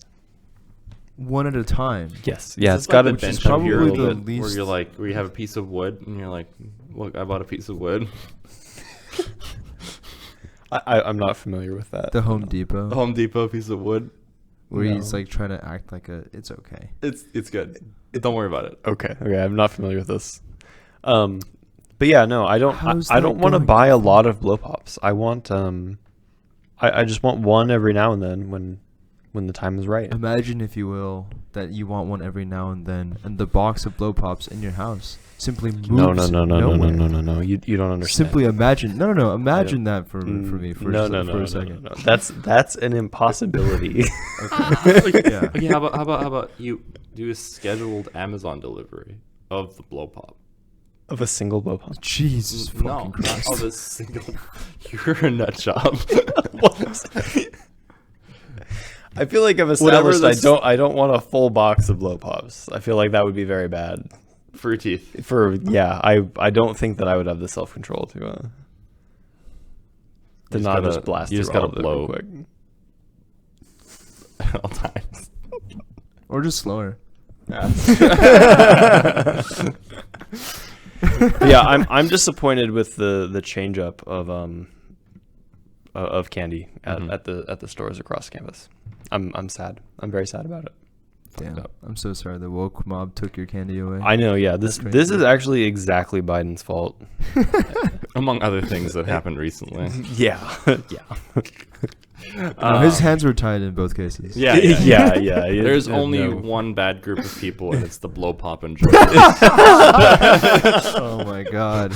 [SPEAKER 3] one at a time?
[SPEAKER 2] Yes. Yeah,
[SPEAKER 1] Is
[SPEAKER 2] it's
[SPEAKER 1] this
[SPEAKER 2] got
[SPEAKER 1] like
[SPEAKER 2] to
[SPEAKER 1] the bench
[SPEAKER 3] probably
[SPEAKER 1] up here a
[SPEAKER 3] the
[SPEAKER 1] little bit, where
[SPEAKER 3] least-
[SPEAKER 1] you're like, where you have a piece of wood, and you're like, look, I bought a piece of wood.
[SPEAKER 2] I'm not familiar with that.
[SPEAKER 3] The Home Depot,
[SPEAKER 1] Home Depot piece of wood.
[SPEAKER 3] where
[SPEAKER 2] No.
[SPEAKER 3] he's like trying to act like it's okay.
[SPEAKER 1] It's good. Don't worry about it.
[SPEAKER 2] Okay, I'm not familiar with this. But yeah, no, I don't.
[SPEAKER 3] How's
[SPEAKER 2] I don't
[SPEAKER 3] that
[SPEAKER 2] want to
[SPEAKER 3] going?
[SPEAKER 2] buy a lot of Blowpops. I want I just want one every now and then when the time is right.
[SPEAKER 3] Imagine, if you will, that you want one every now and then, and the box of Blowpops in your house simply moves
[SPEAKER 2] No.
[SPEAKER 3] nowhere.
[SPEAKER 2] You don't understand.
[SPEAKER 3] Simply imagine. No. Imagine that for me for
[SPEAKER 2] no,
[SPEAKER 3] a second.
[SPEAKER 2] No. That's an impossibility.
[SPEAKER 3] Yeah.
[SPEAKER 1] Okay, how about you do a scheduled Amazon delivery of the Blowpop?
[SPEAKER 2] Of a single Blowpop.
[SPEAKER 3] Jesus
[SPEAKER 1] No,
[SPEAKER 3] fucking Christ.
[SPEAKER 1] of a single. You're a nut job.
[SPEAKER 2] I feel like I've
[SPEAKER 1] Whatever
[SPEAKER 2] established
[SPEAKER 1] this-
[SPEAKER 2] I don't want a full box of Blowpops. I feel like that would be very bad.
[SPEAKER 1] For your teeth.
[SPEAKER 2] I don't think that I would have the self control to
[SPEAKER 1] just
[SPEAKER 2] not
[SPEAKER 1] gotta-
[SPEAKER 2] just blast.
[SPEAKER 1] you just
[SPEAKER 2] through all
[SPEAKER 1] gotta
[SPEAKER 2] of it real
[SPEAKER 1] blow.
[SPEAKER 2] quick.
[SPEAKER 1] At all times.
[SPEAKER 3] Or just slower.
[SPEAKER 2] Yeah, I'm disappointed with the change up of candy at the stores across campus. I'm sad. I'm very sad about it.
[SPEAKER 3] Damn. I'm so sorry the woke mob took your candy away.
[SPEAKER 2] I know. Yeah, this
[SPEAKER 3] That's
[SPEAKER 2] is actually exactly Biden's fault.
[SPEAKER 1] Among other things that happened recently.
[SPEAKER 2] Yeah.
[SPEAKER 3] No, his hands were tied in both cases.
[SPEAKER 1] Yeah.
[SPEAKER 2] yeah.
[SPEAKER 1] There's
[SPEAKER 2] Yeah,
[SPEAKER 1] only
[SPEAKER 2] no.
[SPEAKER 1] one bad group of people, and it's the Blowpop enjoyers.
[SPEAKER 3] Oh my god.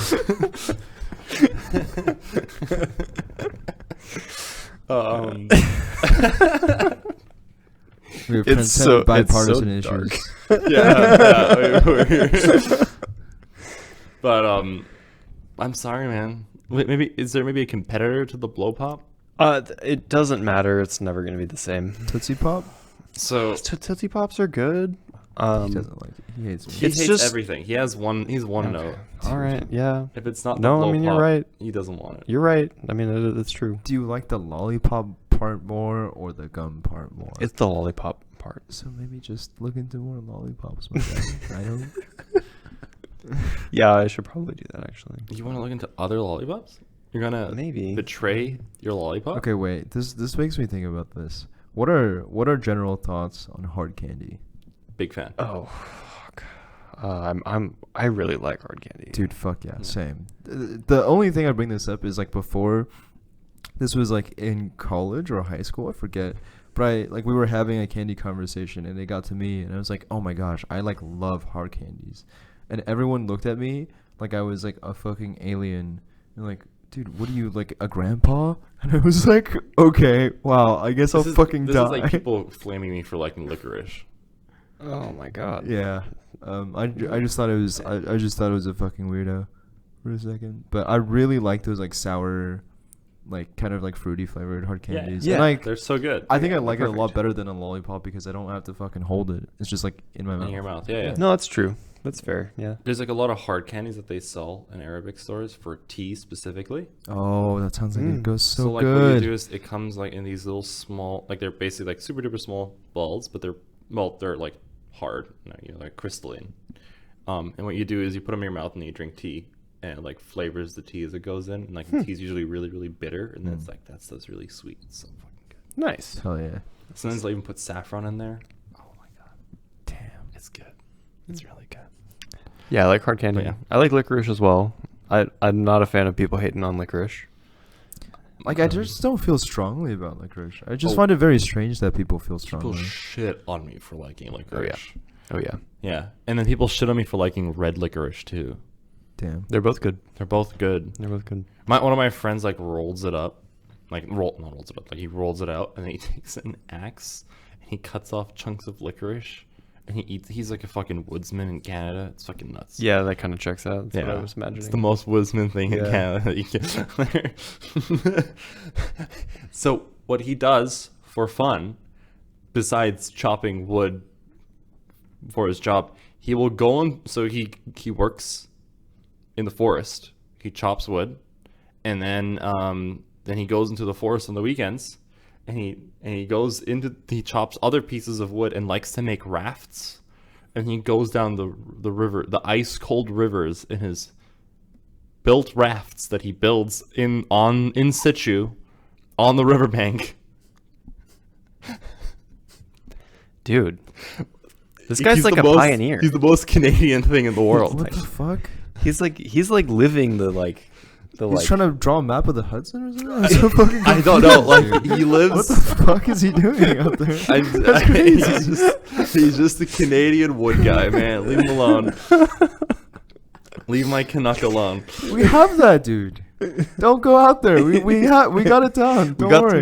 [SPEAKER 3] We have
[SPEAKER 2] It's so-
[SPEAKER 3] bipartisan
[SPEAKER 2] it's so
[SPEAKER 3] issues.
[SPEAKER 1] But I'm sorry, man. Wait, is there maybe a competitor to the Blowpop?
[SPEAKER 2] It doesn't matter. It's never gonna be the same.
[SPEAKER 3] Tootsie Pop?
[SPEAKER 1] So
[SPEAKER 2] Tootsie Pops are good.
[SPEAKER 3] He doesn't like it. He hates me.
[SPEAKER 1] he
[SPEAKER 2] It's
[SPEAKER 1] hates
[SPEAKER 2] just-
[SPEAKER 1] everything. He's one note.
[SPEAKER 2] All right. Yeah.
[SPEAKER 1] If it's not the
[SPEAKER 2] No,
[SPEAKER 1] Blowpop,
[SPEAKER 2] I mean, you're right.
[SPEAKER 1] he doesn't want it.
[SPEAKER 2] You're right. I mean, it's true.
[SPEAKER 3] Do you like the lollipop part more or the gum part more?
[SPEAKER 2] It's the lollipop part.
[SPEAKER 3] So maybe just look into more lollipops. My guy. I don't.
[SPEAKER 2] Yeah, I should probably do that actually.
[SPEAKER 1] You want to look into other lollipops? You're gonna
[SPEAKER 2] Maybe.
[SPEAKER 1] betray your lollipop?
[SPEAKER 3] Okay, wait. This makes me think about this. What are general thoughts on hard candy?
[SPEAKER 1] Big fan.
[SPEAKER 2] Oh, fuck. I really like hard candy.
[SPEAKER 3] Dude, fuck yeah, same. The only thing I bring this up is like before, this was like in college or high school, I forget. But we were having a candy conversation and it got to me and I was like, oh my gosh, I like love hard candies. And everyone looked at me like I was like a fucking alien. And And like, dude, what are you, like, a grandpa? And I was like, okay, wow, I guess I'll fucking die.
[SPEAKER 1] This is like people flaming me for liking licorice.
[SPEAKER 2] Oh my god.
[SPEAKER 3] Yeah. I just thought it was I just thought it was a fucking weirdo for a second. But I really like those like sour, like kind of like fruity flavored hard candies.
[SPEAKER 2] Yeah.
[SPEAKER 3] And, like,
[SPEAKER 1] They're so good.
[SPEAKER 3] I think I like it a
[SPEAKER 2] perfect.
[SPEAKER 3] lot better than a lollipop because I don't have to fucking hold it. It's just like in my mouth.
[SPEAKER 1] In your mouth. Yeah.
[SPEAKER 2] No, that's true. That's fair. Yeah.
[SPEAKER 1] There's like a lot of hard candies that they sell in Arabic stores for tea specifically.
[SPEAKER 3] Oh, that sounds like it goes so
[SPEAKER 1] like
[SPEAKER 3] good.
[SPEAKER 1] what you do is it comes like in these little small, like they're basically like super duper small balls, but they're like hard, like crystalline. And what you do is you put them in your mouth and then you drink tea, and it like flavors the tea as it goes in. And like the tea is usually really really bitter, and then it's like that's really sweet. It's so fucking good.
[SPEAKER 2] Nice.
[SPEAKER 3] Hell yeah.
[SPEAKER 1] Sometimes they'll even put saffron in there. Oh my god,
[SPEAKER 3] Damn.
[SPEAKER 1] it's good. It's really good.
[SPEAKER 2] Yeah, I like hard candy.
[SPEAKER 1] But yeah.
[SPEAKER 2] I like licorice as well. I'm not a fan of people hating on licorice.
[SPEAKER 3] Like, I just don't feel strongly about licorice. I just find it very strange that people feel
[SPEAKER 1] People
[SPEAKER 3] strongly.
[SPEAKER 1] shit on me for liking licorice.
[SPEAKER 2] Oh yeah.
[SPEAKER 1] Yeah, and then people shit on me for liking red licorice too.
[SPEAKER 3] Damn.
[SPEAKER 2] They're both good.
[SPEAKER 1] They're both good.
[SPEAKER 2] They're both good.
[SPEAKER 1] One of my friends like rolls it up, like he rolls it out, and then he takes an axe and he cuts off chunks of licorice, and he eats. He's like a fucking woodsman in Canada. It's fucking nuts.
[SPEAKER 2] Yeah, that kind of checks out. That's what I was imagining.
[SPEAKER 1] It's the most woodsman thing in
[SPEAKER 2] Yeah.
[SPEAKER 1] Canada that you can. So what he does for fun, besides chopping wood for his job, he will go on. So he works in the forest. He chops wood, and then he goes into the forest on the weekends, and he chops other pieces of wood and likes to make rafts, and he goes down the river, the ice cold rivers, in his built rafts that he builds in situ on the riverbank.
[SPEAKER 2] Dude, this guy's
[SPEAKER 1] He's
[SPEAKER 2] like
[SPEAKER 1] the
[SPEAKER 2] a
[SPEAKER 1] most-
[SPEAKER 2] pioneer.
[SPEAKER 1] He's the most Canadian thing in the world.
[SPEAKER 3] What the fuck?
[SPEAKER 2] He's like living the
[SPEAKER 3] He's trying to draw a map of the Hudson or something? I'm so fucking
[SPEAKER 1] I don't know.
[SPEAKER 3] confused,
[SPEAKER 1] Like
[SPEAKER 3] dude.
[SPEAKER 1] he lives.
[SPEAKER 3] What the fuck is he doing out there? That's crazy.
[SPEAKER 1] He's just a Canadian wood guy, man. Leave him alone. Leave my Canuck alone.
[SPEAKER 3] We have that, dude. Don't go out there. We got it down. Don't worry.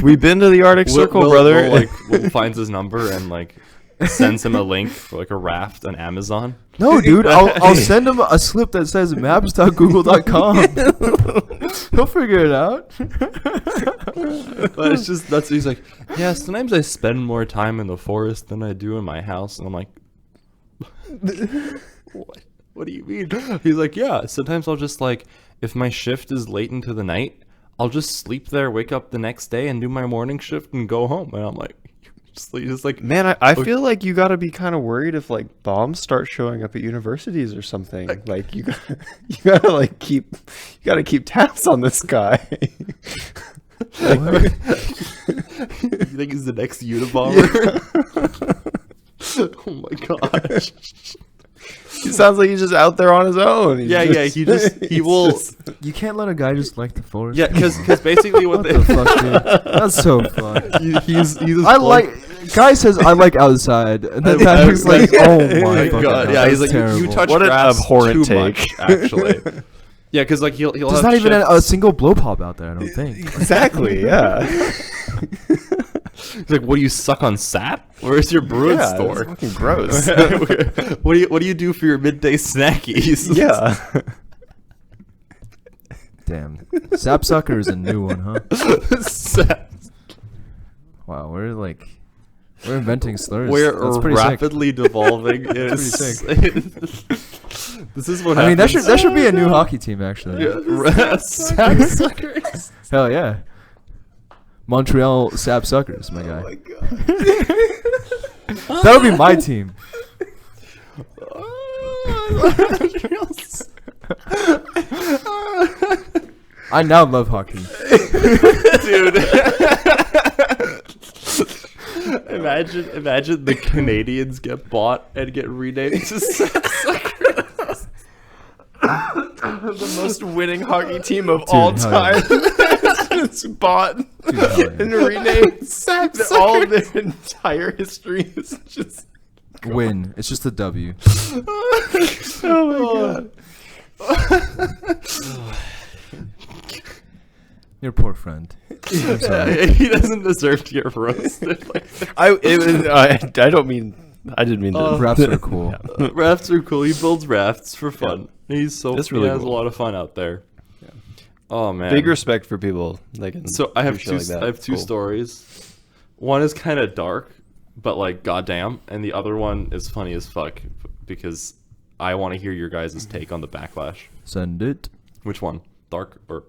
[SPEAKER 2] We've been to the Arctic Circle, brother.
[SPEAKER 1] Will finds his number and like sends him a link for like a raft on Amazon.
[SPEAKER 3] No, dude. I'll send him a slip that says maps.google.com. He'll figure it out.
[SPEAKER 1] But it's just he's like, yeah. Sometimes I spend more time in the forest than I do in my house, and I'm like, what? What do you mean? He's like, yeah. Sometimes I'll just like, if my shift is late into the night, I'll just sleep there, wake up the next day, and do my morning shift and go home. And I'm like, just like,
[SPEAKER 2] Man, I feel like you got to be kind of worried if like bombs start showing up at universities or something. Like you gotta like keep tabs on this guy.
[SPEAKER 1] you think he's the next Unabomber? Oh my gosh.
[SPEAKER 2] He sounds like he's just out there on his own. He
[SPEAKER 1] will.
[SPEAKER 3] You can't let a guy just like the forest.
[SPEAKER 1] Yeah, because basically what
[SPEAKER 3] the fuck, dude? That's so fun.
[SPEAKER 1] he's
[SPEAKER 3] Guy says I like outside, and then Patrick's like, oh my god,
[SPEAKER 1] yeah, he's like,
[SPEAKER 3] terrible.
[SPEAKER 1] you touch
[SPEAKER 2] What an
[SPEAKER 1] grass
[SPEAKER 2] abhorrent
[SPEAKER 1] too
[SPEAKER 2] take.
[SPEAKER 1] much, actually. Yeah, because like he'll
[SPEAKER 3] There's
[SPEAKER 1] have
[SPEAKER 3] not even
[SPEAKER 1] shifts.
[SPEAKER 3] a single Blowpop out there, I don't think.
[SPEAKER 2] Exactly. Yeah.
[SPEAKER 1] He's like, what do you suck on sap? Where's your Bruin
[SPEAKER 2] Yeah,
[SPEAKER 1] store?
[SPEAKER 2] that's fucking gross.
[SPEAKER 1] What do you do for your midday snackies?
[SPEAKER 2] Yeah.
[SPEAKER 3] Damn. Sapsucker is a new one, huh?
[SPEAKER 1] Sap.
[SPEAKER 3] Wow, we're inventing slurs.
[SPEAKER 1] We're
[SPEAKER 3] That's pretty sick.
[SPEAKER 1] rapidly devolving. It's
[SPEAKER 3] pretty
[SPEAKER 1] This is what
[SPEAKER 3] I mean,
[SPEAKER 1] happens.
[SPEAKER 3] that should be a new hockey team, actually.
[SPEAKER 1] Sapsuckers.
[SPEAKER 3] Hell yeah. Montreal Sapsuckers, my guy.
[SPEAKER 2] Oh my god.
[SPEAKER 3] That would be my team. I now love hockey.
[SPEAKER 1] Dude. Imagine the Canadians get bought and get renamed to Sapsuckers.
[SPEAKER 2] The most winning hockey team of
[SPEAKER 3] Dude,
[SPEAKER 2] all
[SPEAKER 3] hell
[SPEAKER 2] time.
[SPEAKER 3] yeah.
[SPEAKER 2] It's bought
[SPEAKER 3] Dude, hell yeah.
[SPEAKER 2] and renamed. All their entire history is just.
[SPEAKER 3] Win. It's just a W.
[SPEAKER 2] Oh my god.
[SPEAKER 3] Your poor friend. I'm sorry.
[SPEAKER 1] He doesn't deserve to get roasted. Like that.
[SPEAKER 2] I don't mean. I didn't mean to.
[SPEAKER 3] Rafts are cool.
[SPEAKER 1] Rafts are cool. He builds rafts for fun. He's so
[SPEAKER 2] That's really
[SPEAKER 1] he has
[SPEAKER 2] cool.
[SPEAKER 1] a lot of fun out there.
[SPEAKER 2] Yeah.
[SPEAKER 1] Oh man.
[SPEAKER 2] Big respect for people.
[SPEAKER 1] So I have
[SPEAKER 2] do
[SPEAKER 1] two.
[SPEAKER 2] shit like that.
[SPEAKER 1] I have two
[SPEAKER 2] Cool.
[SPEAKER 1] stories. One is kind of dark, but like goddamn, and the other one is funny as fuck because I want to hear your guys' take on the backlash.
[SPEAKER 3] Send it.
[SPEAKER 1] Which one? Dark or?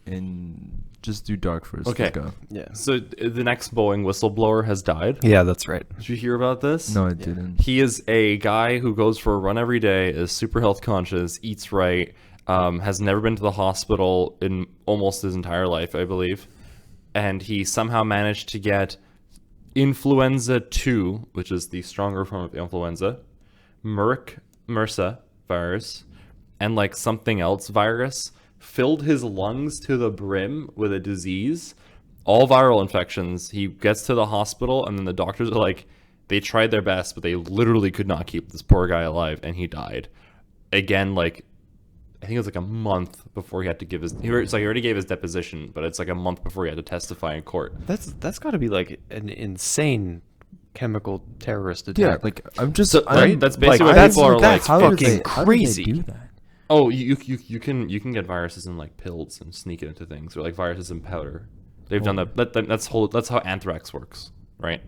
[SPEAKER 3] And just do dark first.
[SPEAKER 1] Okay.
[SPEAKER 3] Let's go.
[SPEAKER 2] Yeah.
[SPEAKER 1] So the next Boeing whistleblower has died.
[SPEAKER 2] Yeah, that's right.
[SPEAKER 1] Did you hear about this?
[SPEAKER 3] No, I didn't.
[SPEAKER 1] He is a guy who goes for a run every day, is super health conscious, eats right, has never been to the hospital in almost his entire life, I believe. And he somehow managed to get influenza 2, which is the stronger form of the influenza, MRSA virus, and like something else virus, filled his lungs to the brim with a disease, all viral infections. He gets to the hospital, and then the doctors are like, they tried their best, but they literally could not keep this poor guy alive, and he died. Again, like, I think it was like a month before he had to give his, it's like he already gave his deposition, but it's like a month before he had to testify in court.
[SPEAKER 2] That's got to be like an insane chemical terrorist attack.
[SPEAKER 3] Yeah, like I'm just
[SPEAKER 1] So,
[SPEAKER 3] I'm,
[SPEAKER 1] right? That's basically
[SPEAKER 2] like,
[SPEAKER 1] what
[SPEAKER 2] that's-
[SPEAKER 1] people are like.
[SPEAKER 2] that's
[SPEAKER 3] how did
[SPEAKER 2] fucking
[SPEAKER 3] they- how did they
[SPEAKER 2] crazy.
[SPEAKER 3] do that?
[SPEAKER 1] Oh, you can get viruses in like pills and sneak it into things, or like viruses in powder. They've done that. That's how anthrax works, right?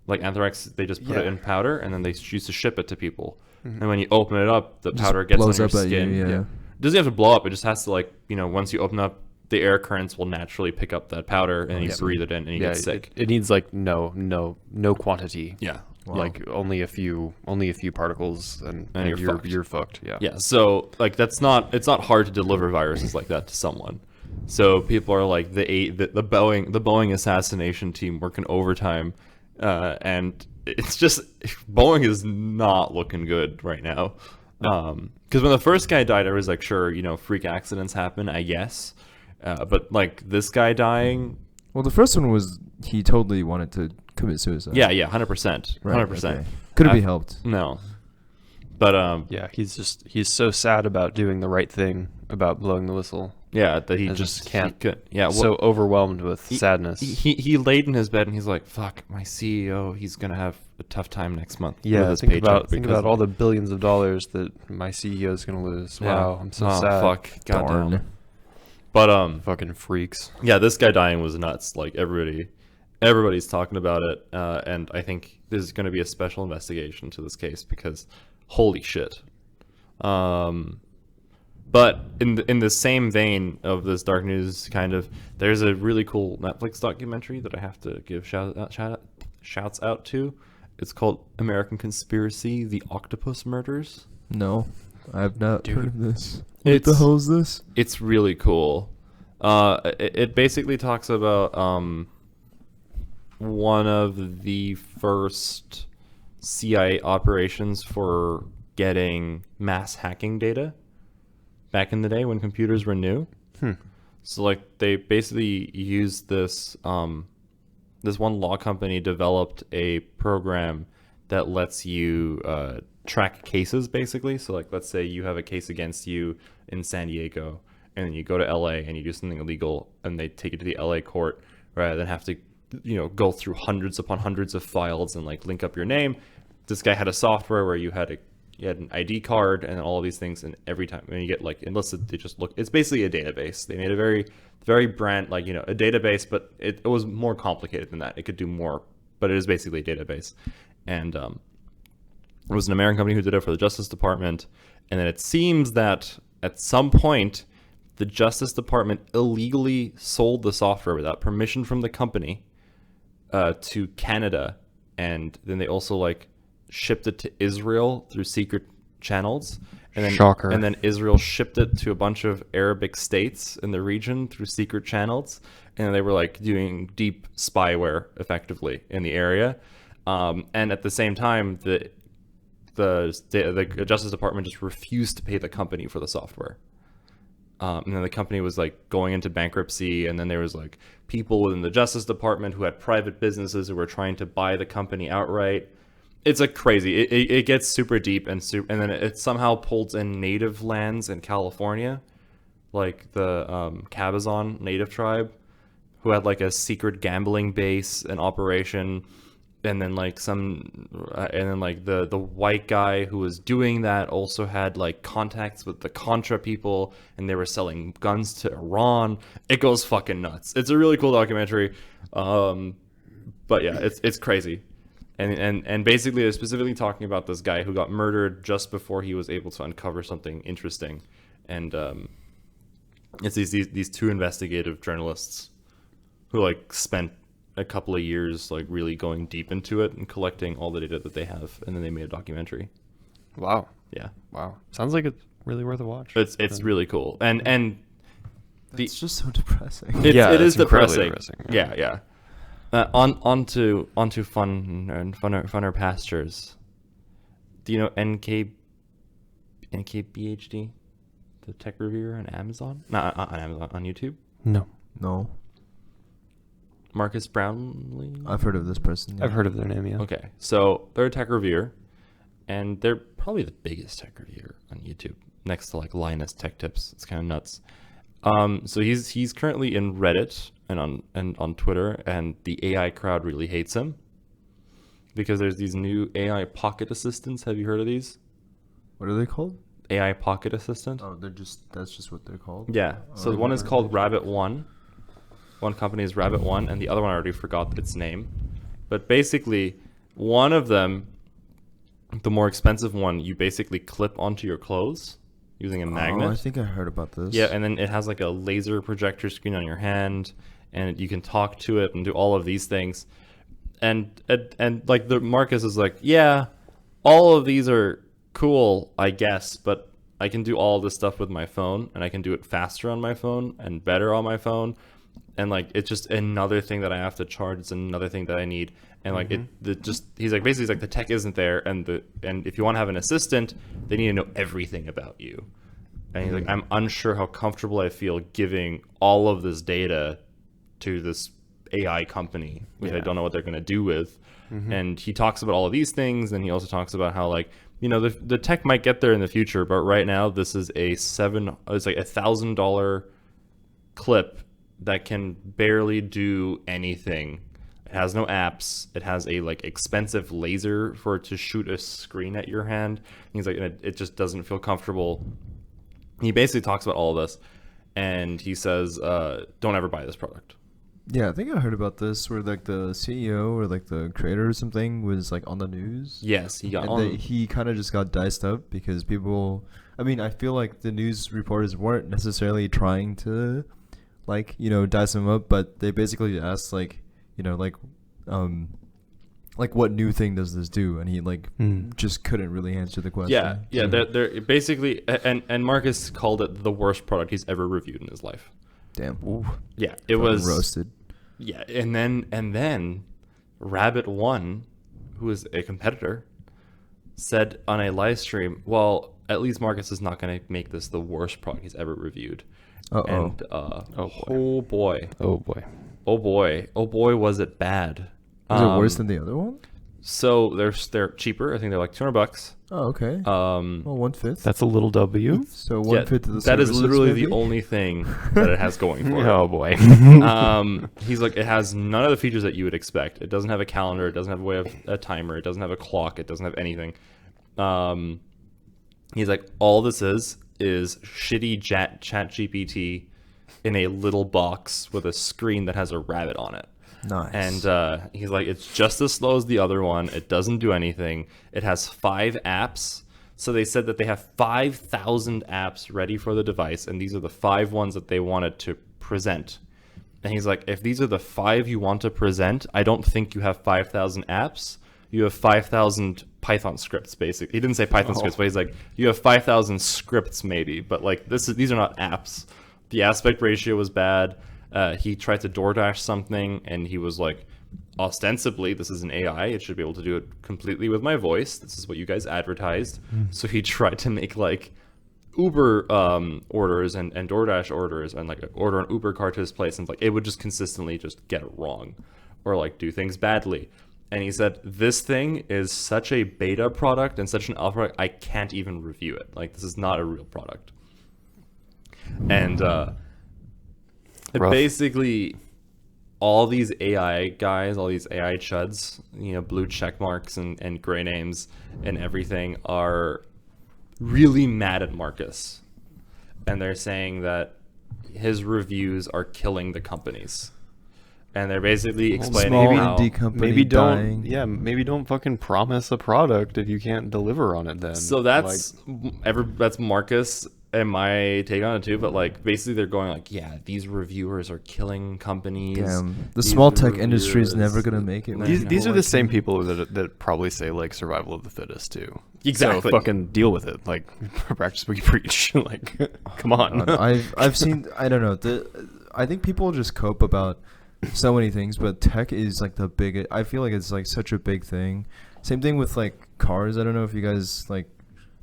[SPEAKER 1] Like anthrax, they just put it
[SPEAKER 2] Yeah.
[SPEAKER 1] in powder and then they used to ship it to people. And when you open it up, the
[SPEAKER 3] Just
[SPEAKER 1] powder gets on
[SPEAKER 3] blows
[SPEAKER 1] your
[SPEAKER 3] up at you,
[SPEAKER 1] skin.
[SPEAKER 3] yeah.
[SPEAKER 1] It doesn't have to blow up. It just has to once you open up, the air currents will naturally pick up that powder and you breathe it in and you get sick.
[SPEAKER 2] It needs like no quantity.
[SPEAKER 1] Yeah.
[SPEAKER 3] Wow.
[SPEAKER 2] Like only a few particles and you're fucked. Yeah.
[SPEAKER 1] Yeah, so like it's not hard to deliver viruses like that to someone. So people are like the Boeing assassination team working overtime, and it's just Boeing is not looking good right now. Because when the first guy died, I was like, sure, freak accidents happen, I guess, but like this guy dying.
[SPEAKER 3] Well, the first one was he totally wanted to commit suicide.
[SPEAKER 1] Yeah, 100%,
[SPEAKER 3] Right,
[SPEAKER 1] 100%.
[SPEAKER 3] okay. Couldn't be helped.
[SPEAKER 1] No, but
[SPEAKER 2] Yeah, he's so sad about doing the right thing, about blowing the whistle.
[SPEAKER 1] yeah, that he
[SPEAKER 2] I
[SPEAKER 1] just
[SPEAKER 2] just can't-
[SPEAKER 1] so
[SPEAKER 2] overwhelmed with sadness.
[SPEAKER 1] He laid in his bed and he's like, "Fuck, my CEO. He's gonna have a tough time next month."
[SPEAKER 2] Yeah,
[SPEAKER 1] with his
[SPEAKER 2] think
[SPEAKER 1] paycheck
[SPEAKER 2] about
[SPEAKER 1] because
[SPEAKER 2] all the billions of dollars that my CEO is gonna lose.
[SPEAKER 1] Yeah.
[SPEAKER 2] Wow, I'm so
[SPEAKER 1] Oh,
[SPEAKER 2] sad.
[SPEAKER 1] fuck, goddamn.
[SPEAKER 3] Darn.
[SPEAKER 1] But
[SPEAKER 2] Fucking freaks.
[SPEAKER 1] yeah, this guy dying was nuts. Like everybody's talking about it, and I think there's going to be a special investigation to this case because holy shit. But in the same vein of this dark news, kind of, there's a really cool Netflix documentary that I have to give shouts out to. It's called American Conspiracy: The Octopus Murders.
[SPEAKER 3] No, I have not heard of this. What the
[SPEAKER 1] It's-
[SPEAKER 3] hell is this?
[SPEAKER 1] It's really cool. It basically talks about one of the first CIA operations for getting mass hacking data back in the day when computers were new. So like they basically used this this one law company developed a program that lets you track cases basically. So like let's say you have a case against you in San Diego and then you go to LA and you do something illegal and they take you to the LA court rather than have to go through hundreds upon hundreds of files and like link up your name. This guy had a software where you had an ID card and all of these things, and every time when you get like enlisted, they just look. It's basically a database. They made a very brand a database, but it was more complicated than that. It could do more, but it is basically a database. And it was an American company who did it for the Justice Department, and then it seems that at some point the Justice Department illegally sold the software without permission from the company to Canada, and then they also like shipped it to Israel through secret channels, and then
[SPEAKER 2] Shocker.
[SPEAKER 1] and then Israel shipped it to a bunch of Arabic states in the region through secret channels, and they were like doing deep spyware effectively in the area, and at the same time the Justice Department just refused to pay the company for the software. And then the company was like going into bankruptcy, and then there was like people within the Justice Department who had private businesses who were trying to buy the company outright. It's like crazy. It gets super deep and then it somehow pulls in native lands in California. like the Cabazon native tribe, who had like a secret gambling base and operation, and then like the white guy who was doing that also had like contacts with the Contra people, and they were selling guns to Iran. It goes fucking nuts. It's a really cool documentary, but yeah, it's crazy. And basically they're specifically talking about this guy who got murdered just before he was able to uncover something interesting. And it's these two investigative journalists who like spent a couple of years like really going deep into it and collecting all the data that they have, and then they made a documentary.
[SPEAKER 2] Wow.
[SPEAKER 1] Yeah.
[SPEAKER 2] Wow. Sounds like it's really worth a watch.
[SPEAKER 1] It's really cool. And
[SPEAKER 3] It's just so depressing.
[SPEAKER 1] it is
[SPEAKER 2] it's incredibly
[SPEAKER 1] depressing.
[SPEAKER 2] depressing,
[SPEAKER 1] Yeah. Onto fun and funner pastures. Do you know NKBHD, the tech reviewer on Amazon? Not on Amazon, on YouTube.
[SPEAKER 2] No.
[SPEAKER 3] No,
[SPEAKER 1] Marcus Brownlee.
[SPEAKER 3] I've heard of this person. Yeah.
[SPEAKER 2] I've heard of their name, yeah.
[SPEAKER 1] Okay, so they're a tech reviewer, and they're probably the biggest tech reviewer on YouTube, next to like Linus Tech Tips. It's kind of nuts. So he's currently in Reddit and on Twitter, and the AI crowd really hates him because there's these new AI pocket assistants. Have you heard of these?
[SPEAKER 3] What are they called?
[SPEAKER 1] AI pocket assistant.
[SPEAKER 3] Oh, that's just what they're called.
[SPEAKER 1] Yeah. So
[SPEAKER 3] I've
[SPEAKER 1] one is
[SPEAKER 3] never
[SPEAKER 1] called
[SPEAKER 3] heard of
[SPEAKER 1] Rabbit One. One company is Rabbit One, and the other one I already forgot its name. But basically, one of them, the more expensive one, you basically clip onto your clothes using a magnet.
[SPEAKER 3] Oh, I think I heard about this.
[SPEAKER 1] Yeah, and then it has like a laser projector screen on your hand, and you can talk to it and do all of these things. And like the Marcus is like, yeah, all of these are cool, I guess, but I can do all this stuff with my phone, and I can do it faster on my phone and better on my phone. And like it's just another thing that I have to charge. It's another thing that I need. And like he's like basically he's like the tech isn't there, and if you want to have an assistant, they need to know everything about you. And he's like, I'm unsure how comfortable I feel giving all of this data to this AI company, which I don't know what they're gonna do with. And he talks about all of these things, and he also talks about how like, you know, the tech might get there in the future, but right now this is it's like $1,000 clip that can barely do anything. It has no apps. It has a like expensive laser for it to shoot a screen at your hand. And he's like, it just doesn't feel comfortable. He basically talks about all of this, and he says, don't ever buy this product.
[SPEAKER 3] Yeah, I think I heard about this where like the CEO or like the creator or something was like on the news.
[SPEAKER 1] Yes, he got
[SPEAKER 3] And
[SPEAKER 1] on.
[SPEAKER 3] he kind of just got diced up because people. I mean, I feel like the news reporters weren't necessarily trying to, like, you know, dice him up, but they basically asked like, you know, like what new thing does this do? And he like just couldn't really answer the question.
[SPEAKER 1] Yeah.
[SPEAKER 3] So-
[SPEAKER 1] They're basically, and Marcus called it the worst product he's ever reviewed in his life.
[SPEAKER 3] Damn.
[SPEAKER 1] Yeah, it
[SPEAKER 3] Fucking
[SPEAKER 1] was
[SPEAKER 3] roasted.
[SPEAKER 1] Yeah, and then Rabbit One, who is a competitor, said on a live stream, well, at least Marcus is not going to make this the worst product he's ever reviewed. And oh boy, was it bad.
[SPEAKER 3] Is it worse than the other one?
[SPEAKER 1] So they're cheaper. I think they're like $200.
[SPEAKER 3] Oh, okay. Well, 1/5.
[SPEAKER 2] That's a little W.
[SPEAKER 3] So 1/5 of the
[SPEAKER 1] that is
[SPEAKER 3] services,
[SPEAKER 1] literally
[SPEAKER 3] maybe?
[SPEAKER 1] the only thing that it has going for it.
[SPEAKER 2] Oh boy.
[SPEAKER 1] He's like, it has none of the features that you would expect. It doesn't have a calendar. It doesn't have a timer. It doesn't have a clock. It doesn't have anything. He's like, all this is shitty chat GPT in a little box with a screen that has a rabbit on it.
[SPEAKER 3] Nice.
[SPEAKER 1] And he's like, it's just as slow as the other one. It doesn't do anything. It has 5 apps. So they said that they have 5,000 apps ready for the device, and these are the 5 ones that they wanted to present. And he's like, if these are the 5 you want to present, I don't think you have 5,000 apps. You have 5,000 Python scripts, basically. He didn't say Python scripts, but he's like, you have 5,000 scripts, maybe. But like, these are not apps. The aspect ratio was bad. He tried to DoorDash something, and he was like, ostensibly, this is an AI. It should be able to do it completely with my voice. This is what you guys advertised. So he tried to make like Uber orders and DoorDash orders and like order an Uber car to his place, and like it would just consistently just get it wrong or like do things badly. And he said, this thing is such a beta product and such an alpha product, I can't even review it. Like, this is not a real product. And
[SPEAKER 2] Rough.
[SPEAKER 1] basically, all these AI guys, all these AI chuds, blue check marks and gray names and everything are really mad at Marcus. And they're saying that his reviews are killing the companies. And they're basically explaining
[SPEAKER 3] small
[SPEAKER 1] how
[SPEAKER 3] indie company
[SPEAKER 2] Maybe
[SPEAKER 3] dying.
[SPEAKER 2] maybe don't fucking promise a product if you can't deliver on it then.
[SPEAKER 1] So that's that's Marcus and my take on it too. But like basically they're going like, yeah, these reviewers are killing companies.
[SPEAKER 3] Damn, the
[SPEAKER 1] These
[SPEAKER 3] small tech industry is
[SPEAKER 1] reviewers-
[SPEAKER 3] never gonna make it. Man.
[SPEAKER 2] These are the same people that probably say like survival of the fittest too.
[SPEAKER 1] Exactly.
[SPEAKER 2] So fucking deal with it. Like practice what you preach. Like come on.
[SPEAKER 3] I've seen. I don't know. I think people just cope about so many things, but tech is like the biggest. I feel like it's like such a big thing. Same thing with like cars. I don't know if you guys like.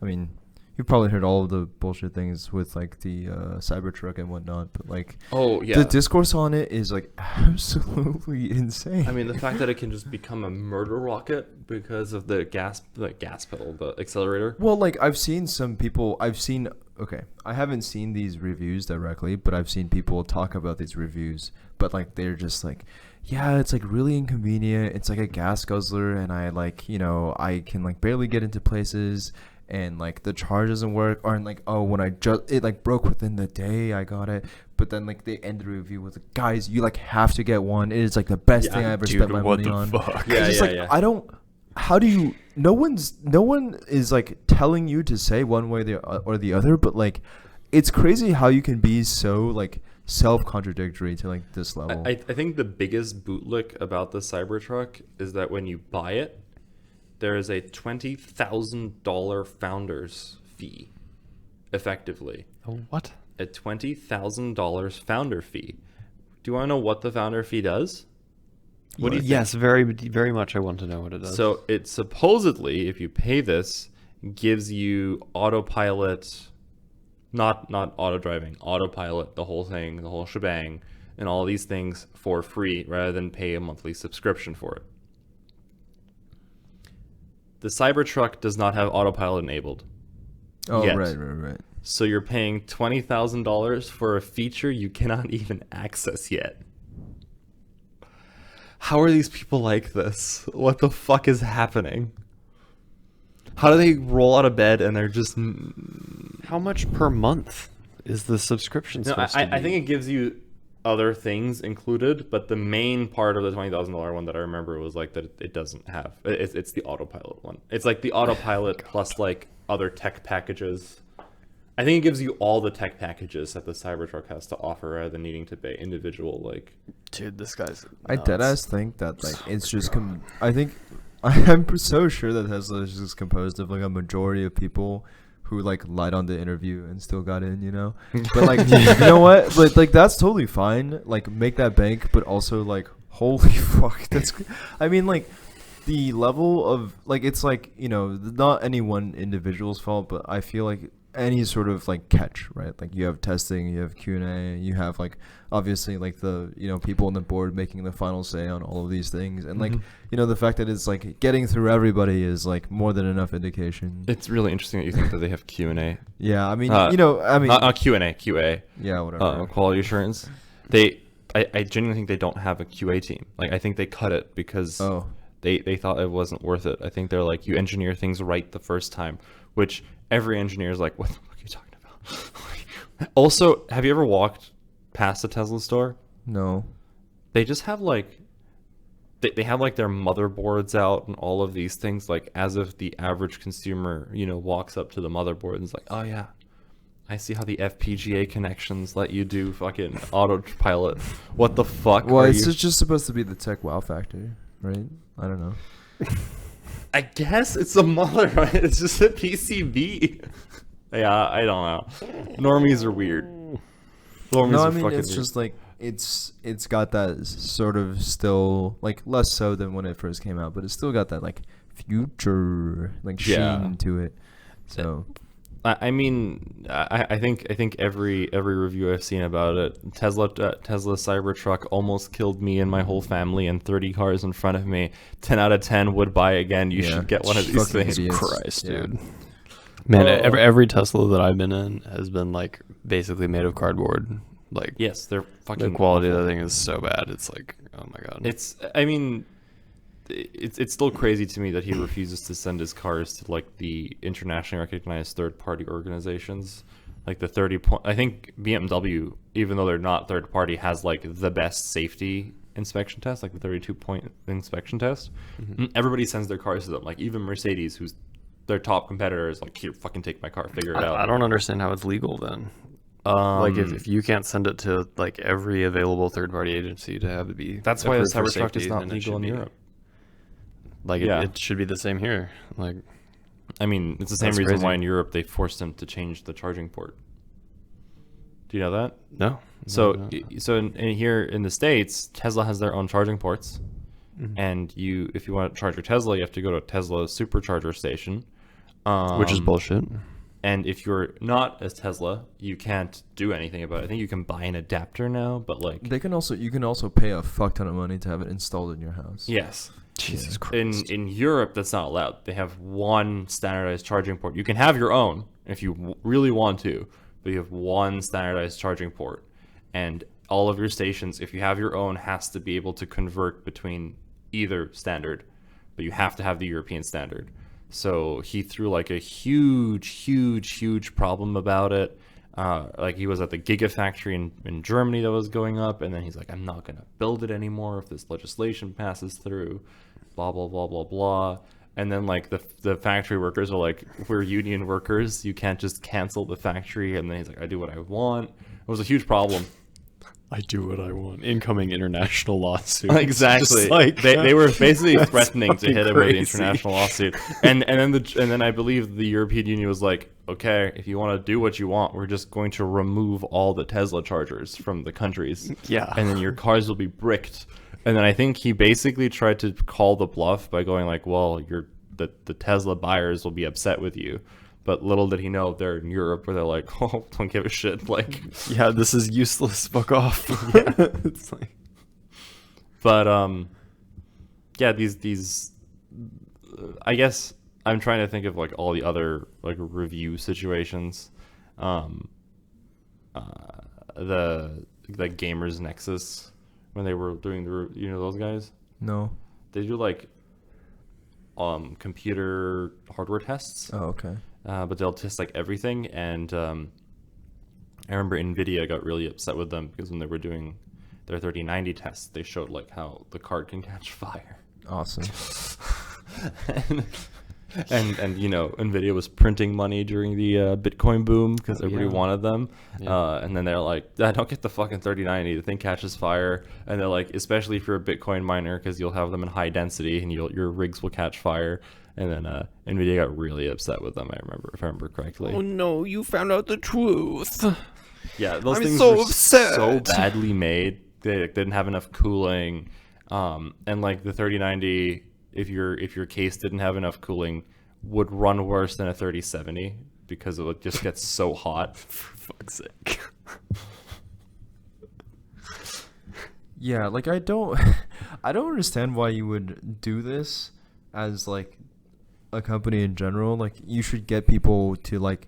[SPEAKER 3] I mean, you've probably heard all of the bullshit things with like the Cybertruck and whatnot, but like,
[SPEAKER 1] Oh yeah.
[SPEAKER 3] the discourse on it is like absolutely insane.
[SPEAKER 1] I mean, the fact that it can just become a murder rocket because of the gas pedal, the accelerator.
[SPEAKER 3] Well, like I've seen some people. Okay, I haven't seen these reviews directly, but I've seen people talk about these reviews. But like they're just like, yeah, it's like really inconvenient. It's like a gas guzzler, and I like I can like barely get into places, and like the charge doesn't work. Or like when it like broke within the day, I got it. But then like they end the review with like, guys, you like have to get one. It is like the best thing I ever spent my money on.
[SPEAKER 2] Fuck?
[SPEAKER 1] Yeah,
[SPEAKER 3] It's just
[SPEAKER 1] yeah.
[SPEAKER 3] I don't. How do you? No one is like telling you to say one way or the other, but like, it's crazy how you can be so like self-contradictory to like this level.
[SPEAKER 1] I think the biggest bootlick about the Cybertruck is that when you buy it, there is a $20,000 founder's fee, effectively.
[SPEAKER 2] What?
[SPEAKER 1] A $20,000 founder fee. Do you want to know what the founder fee does? What do you think?
[SPEAKER 2] Yes, very very much. I want to know what it does.
[SPEAKER 1] So it supposedly, if you pay this, gives you autopilot, not auto driving, autopilot, the whole thing, the whole shebang, and all these things for free rather than pay a monthly subscription for it. The Cybertruck does not have autopilot enabled.
[SPEAKER 3] Oh,
[SPEAKER 1] yet.
[SPEAKER 3] right.
[SPEAKER 1] So you're paying $20,000 for a feature you cannot even access yet. How are these people like this? What the fuck is happening? How do they roll out of bed and they're just...
[SPEAKER 2] how much per month is the subscription
[SPEAKER 1] No,
[SPEAKER 2] supposed to be?
[SPEAKER 1] I think it gives you other things included, but the main part of the $20,000 one that I remember was like that it doesn't have. It's the autopilot one. It's like the autopilot plus like other tech packages. I think it gives you all the tech packages that the Cybertruck has to offer rather than needing to pay individual like...
[SPEAKER 2] Dude, this guy's
[SPEAKER 3] I deadass think that like it's just I think I'm so sure that Tesla is just composed of like a majority of people who like lied on the interview and still got in, But like, you know what? But like that's totally fine. Like make that bank, but also like holy fuck, I mean like the level of like it's like not any one individual's fault, but I feel like any sort of like catch, right? Like you have testing, you have Q&A, you have like obviously like the people on the board making the final say on all of these things, and like the fact that it's like getting through everybody is like more than enough indication.
[SPEAKER 1] It's really interesting that you think that they have Q&A.
[SPEAKER 3] Yeah, I mean
[SPEAKER 1] not Q&A, QA.
[SPEAKER 3] Yeah, whatever.
[SPEAKER 1] Quality assurance. I genuinely think they don't have a QA team. Like I think they cut it because they thought it wasn't worth it. I think they're like, you engineer things right the first time, which every engineer is like, what the fuck are you talking about? Also, have you ever walked past a Tesla store?
[SPEAKER 3] No.
[SPEAKER 1] They just have like they have like their motherboards out and all of these things, like as if the average consumer walks up to the motherboard and is like, oh yeah, I see how the FPGA connections let you do fucking autopilot. What the fuck?
[SPEAKER 3] Well, it's just supposed to be the tech wow factor, right? I don't know.
[SPEAKER 1] I guess it's a mother, right? It's just a PCB. Yeah, I don't know. Normies are weird. Normies
[SPEAKER 3] No, I
[SPEAKER 1] are
[SPEAKER 3] mean
[SPEAKER 1] fucking
[SPEAKER 3] it's
[SPEAKER 1] weird.
[SPEAKER 3] just like it's got that sort of still like less so than when it first came out, but it's still got that like future like sheen to it. So
[SPEAKER 1] I mean, I think every review I've seen about it, Tesla Cybertruck almost killed me and my whole family and 30 cars in front of me. 10 out of 10 would buy again. You should get one of these
[SPEAKER 3] Fucking
[SPEAKER 1] things.
[SPEAKER 3] idiots.
[SPEAKER 2] Christ,
[SPEAKER 3] Yeah.
[SPEAKER 2] dude. Man, every Tesla that I've been in has been like basically made of cardboard. Like,
[SPEAKER 1] yes, they're fucking.
[SPEAKER 2] The quality
[SPEAKER 1] awful.
[SPEAKER 2] of the thing is so bad. It's like, oh my god.
[SPEAKER 1] It's still crazy to me that he refuses to send his cars to like the internationally recognized third-party organizations, like the 30 point. I think BMW, even though they're not third-party, has like the best safety inspection test, like the 32-point inspection test. Everybody sends their cars to them, like even Mercedes, who's their top competitor, is like, here, fucking take my car, figure it out.
[SPEAKER 2] I don't understand how it's legal then. Like if you can't send it to like every available third-party agency to have it be,
[SPEAKER 1] that's why a
[SPEAKER 2] approved for
[SPEAKER 1] Cybertruck is
[SPEAKER 2] safety,
[SPEAKER 1] not
[SPEAKER 2] then it
[SPEAKER 1] legal
[SPEAKER 2] should
[SPEAKER 1] in
[SPEAKER 2] be.
[SPEAKER 1] Europe.
[SPEAKER 2] Like
[SPEAKER 1] Yeah.
[SPEAKER 2] it should be the same here. Like,
[SPEAKER 1] I mean, it's the same
[SPEAKER 2] That's
[SPEAKER 1] reason
[SPEAKER 2] crazy.
[SPEAKER 1] why in Europe they forced them to change the charging port. Do you know that?
[SPEAKER 2] no.
[SPEAKER 1] So,
[SPEAKER 2] No.
[SPEAKER 1] in here in the States, Tesla has their own charging ports, and if you want to charge your Tesla, you have to go to a Tesla supercharger station,
[SPEAKER 2] Which is bullshit.
[SPEAKER 1] And if you're not a Tesla, you can't do anything about it. I think you can buy an adapter now, but like,
[SPEAKER 3] You can also pay a fuck ton of money to have it installed in your house.
[SPEAKER 1] yes.
[SPEAKER 2] Jesus Christ.
[SPEAKER 1] In Europe, that's not allowed. They have one standardized charging port. You can have your own if you really want to, but you have one standardized charging port. And all of your stations, if you have your own, has to be able to convert between either standard, but you have to have the European standard. So he threw like a huge problem about it. Like he was at the Gigafactory in Germany that was going up, and then he's like, I'm not going to build it anymore if this legislation passes through, blah, blah, blah, blah, blah. And then like the factory workers are like, we're union workers. You can't just cancel the factory. And then he's like, I do what I want. It was a huge problem.
[SPEAKER 2] I do what I want. Incoming international lawsuit.
[SPEAKER 1] Exactly.
[SPEAKER 2] Just like,
[SPEAKER 1] They were basically threatening to
[SPEAKER 2] fucking
[SPEAKER 1] hit him with the
[SPEAKER 2] crazy.
[SPEAKER 1] international lawsuit, and then I believe the European Union was like, okay, if you want to do what you want, we're just going to remove all the Tesla chargers from the countries.
[SPEAKER 2] Yeah.
[SPEAKER 1] And then your cars will be bricked. And then I think he basically tried to call the bluff by going like, well, the Tesla buyers will be upset with you. But little did he know they're in Europe where they're like, oh, don't give a shit. Like,
[SPEAKER 2] yeah, this is useless. Fuck off. Yeah. It's like,
[SPEAKER 1] but yeah, these I guess I'm trying to think of like all the other like review situations. The Gamers Nexus, when they were doing those guys,
[SPEAKER 3] No.
[SPEAKER 1] they do like computer hardware tests.
[SPEAKER 3] Oh, okay.
[SPEAKER 1] But they'll test like everything, and I remember NVIDIA got really upset with them because when they were doing their 3090 tests, they showed like how the card can catch fire.
[SPEAKER 3] Awesome.
[SPEAKER 1] and NVIDIA was printing money during the Bitcoin boom because everybody wanted them.
[SPEAKER 2] Yeah.
[SPEAKER 1] And then they're like, don't get the fucking 3090. The thing catches fire. And they're like, especially if you're a Bitcoin miner, because you'll have them in high density and your rigs will catch fire. And then NVIDIA got really upset with them, if I remember correctly.
[SPEAKER 2] oh no, you found out the truth.
[SPEAKER 1] Yeah, those
[SPEAKER 2] I'm
[SPEAKER 1] things
[SPEAKER 2] so
[SPEAKER 1] were
[SPEAKER 2] upset.
[SPEAKER 1] so badly made. They didn't have enough cooling. And like the 3090, if your case didn't have enough cooling, would run worse than a 3070 because it would just get so hot.
[SPEAKER 2] For fuck's sake.
[SPEAKER 3] Yeah, like I don't understand why you would do this as like a company in general. Like you should get people to like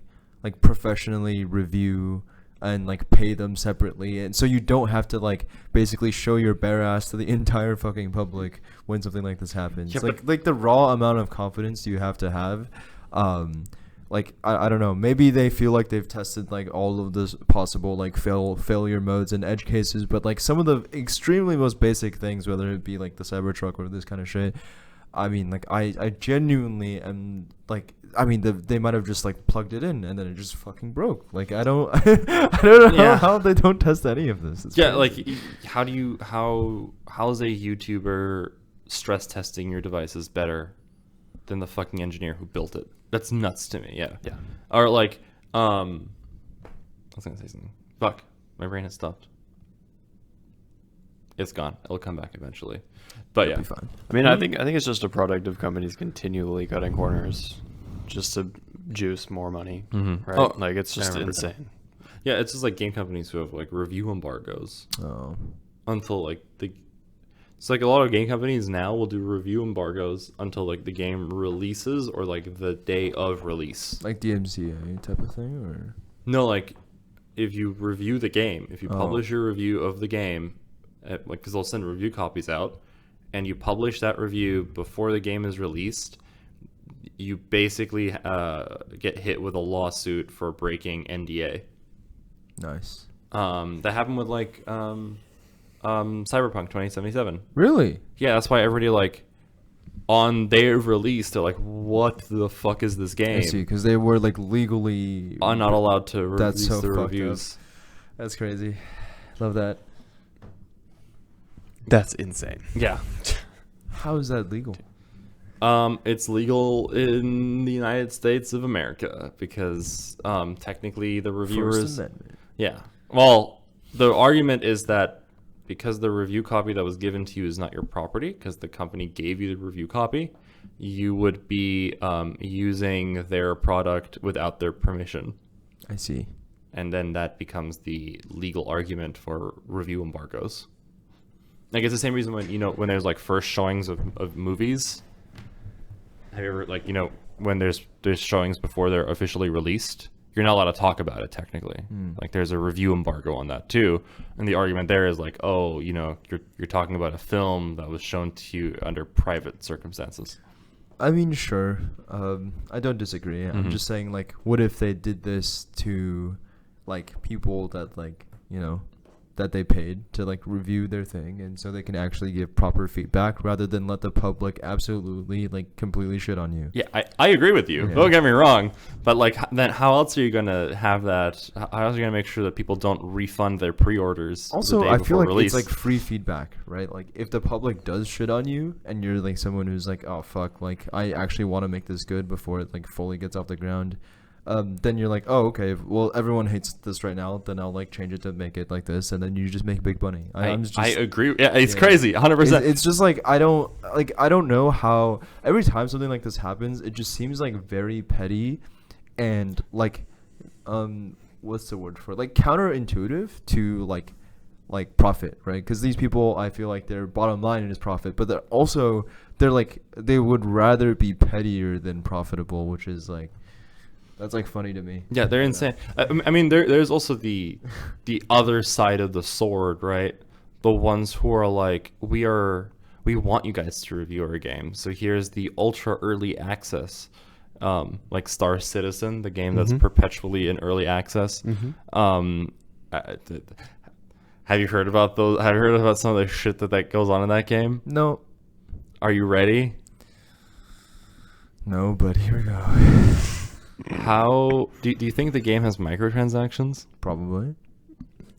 [SPEAKER 3] professionally review and like pay them separately, and so you don't have to like basically show your bare ass to the entire fucking public when something like this happens.
[SPEAKER 1] Yeah,
[SPEAKER 3] like the raw amount of confidence you have to have. Like I don't know, maybe they feel like they've tested like all of this possible like failure modes and edge cases, but like some of the extremely most basic things, whether it be like the Cybertruck or this kind of shit, I mean, like I genuinely am like, I mean, they might have just like plugged it in and then it just fucking broke. Like I don't I don't know
[SPEAKER 1] Yeah.
[SPEAKER 3] how they don't test any of this. It's
[SPEAKER 1] Yeah,
[SPEAKER 3] crazy.
[SPEAKER 1] like how's a YouTuber stress testing your devices better than the fucking engineer who built it? That's nuts to me. Yeah.
[SPEAKER 2] Yeah.
[SPEAKER 1] Or like I was gonna say something. Fuck, my brain has stopped. It's gone. It'll come back eventually. But
[SPEAKER 3] It'll
[SPEAKER 1] yeah.
[SPEAKER 3] be fine.
[SPEAKER 2] I mean, I think it's just a product of companies continually cutting corners just to juice more money,
[SPEAKER 1] Mhm.
[SPEAKER 2] right?
[SPEAKER 1] Oh,
[SPEAKER 2] Like it's
[SPEAKER 1] I
[SPEAKER 2] just
[SPEAKER 1] remember
[SPEAKER 2] insane.
[SPEAKER 1] Yeah, it's just like game companies who have like review embargoes
[SPEAKER 3] Oh.
[SPEAKER 1] until like So like a lot of game companies now will do review embargoes until like the game releases or like the day of release.
[SPEAKER 3] Like DMCA type of thing, or
[SPEAKER 1] No, like if you review the game, if you publish your review of the game, like because they'll send review copies out, and you publish that review before the game is released, you basically get hit with a lawsuit for breaking NDA.
[SPEAKER 3] nice.
[SPEAKER 1] That happened with like Cyberpunk 2077.
[SPEAKER 3] Really?
[SPEAKER 1] Yeah, that's why everybody like on their release they're like, what the fuck is this game?
[SPEAKER 3] I see, because they were like legally.
[SPEAKER 1] I'm not allowed to
[SPEAKER 3] That's
[SPEAKER 1] release
[SPEAKER 3] so
[SPEAKER 1] the
[SPEAKER 3] fucked
[SPEAKER 1] reviews.
[SPEAKER 3] That's crazy. Love that.
[SPEAKER 2] That's insane.
[SPEAKER 1] Yeah.
[SPEAKER 3] How is that legal?
[SPEAKER 1] It's legal in the United States of America because technically the reviewers.
[SPEAKER 3] First Amendment.
[SPEAKER 1] Yeah. Well, the argument is that because the review copy that was given to you is not your property, because the company gave you the review copy, you would be using their product without their permission.
[SPEAKER 3] I see.
[SPEAKER 1] And then that becomes the legal argument for review embargoes. Like it's the same reason when when there's like first showings of movies. Have you ever like when there's showings before they're officially released, you're not allowed to talk about it technically. Like there's a review embargo on that too, and the argument there is like, oh, you're talking about a film that was shown to you under private circumstances.
[SPEAKER 3] I mean, sure. I don't disagree.
[SPEAKER 1] Mm-hmm.
[SPEAKER 3] I'm just saying, like, what if they did this to, like, people that, like, that they paid to, like, review their thing, and so they can actually give proper feedback rather than let the public absolutely, like, completely shit on you.
[SPEAKER 1] Yeah, I agree with you.
[SPEAKER 3] Yeah.
[SPEAKER 1] Don't get me wrong, but like then how else are you gonna have that? How else are you gonna make sure that people don't refund their pre-orders?
[SPEAKER 3] Also,
[SPEAKER 1] the day
[SPEAKER 3] I feel
[SPEAKER 1] before
[SPEAKER 3] like
[SPEAKER 1] release?
[SPEAKER 3] it's like free feedback, right? Like if the public does shit on you and you're like someone who's like, oh fuck, like I actually want to make this good before it like fully gets off the ground, then you're like, oh okay, well everyone hates this right now, then I'll like change it to make it like this, and then you just make big money.
[SPEAKER 1] I agree. Yeah, it's crazy, 100%.
[SPEAKER 3] It's just like I don't know how every time something like this happens, it just seems like very petty, and like what's the word for it? Like counterintuitive to like profit, right? Because these people, I feel like their bottom line is profit, but they're like they would rather be pettier than profitable, which is like that's like funny to me.
[SPEAKER 1] Yeah, they're insane. I mean, there's also the other side of the sword, right? The ones who are like, we want you guys to review our game, so here's the ultra early access, like Star Citizen, the game that's perpetually in early access. Have you heard about those? Have you heard about some of the shit that goes on in that game?
[SPEAKER 3] No.
[SPEAKER 1] Are you ready?
[SPEAKER 3] No, but here we go.
[SPEAKER 1] How do you think the game has microtransactions?
[SPEAKER 3] Probably.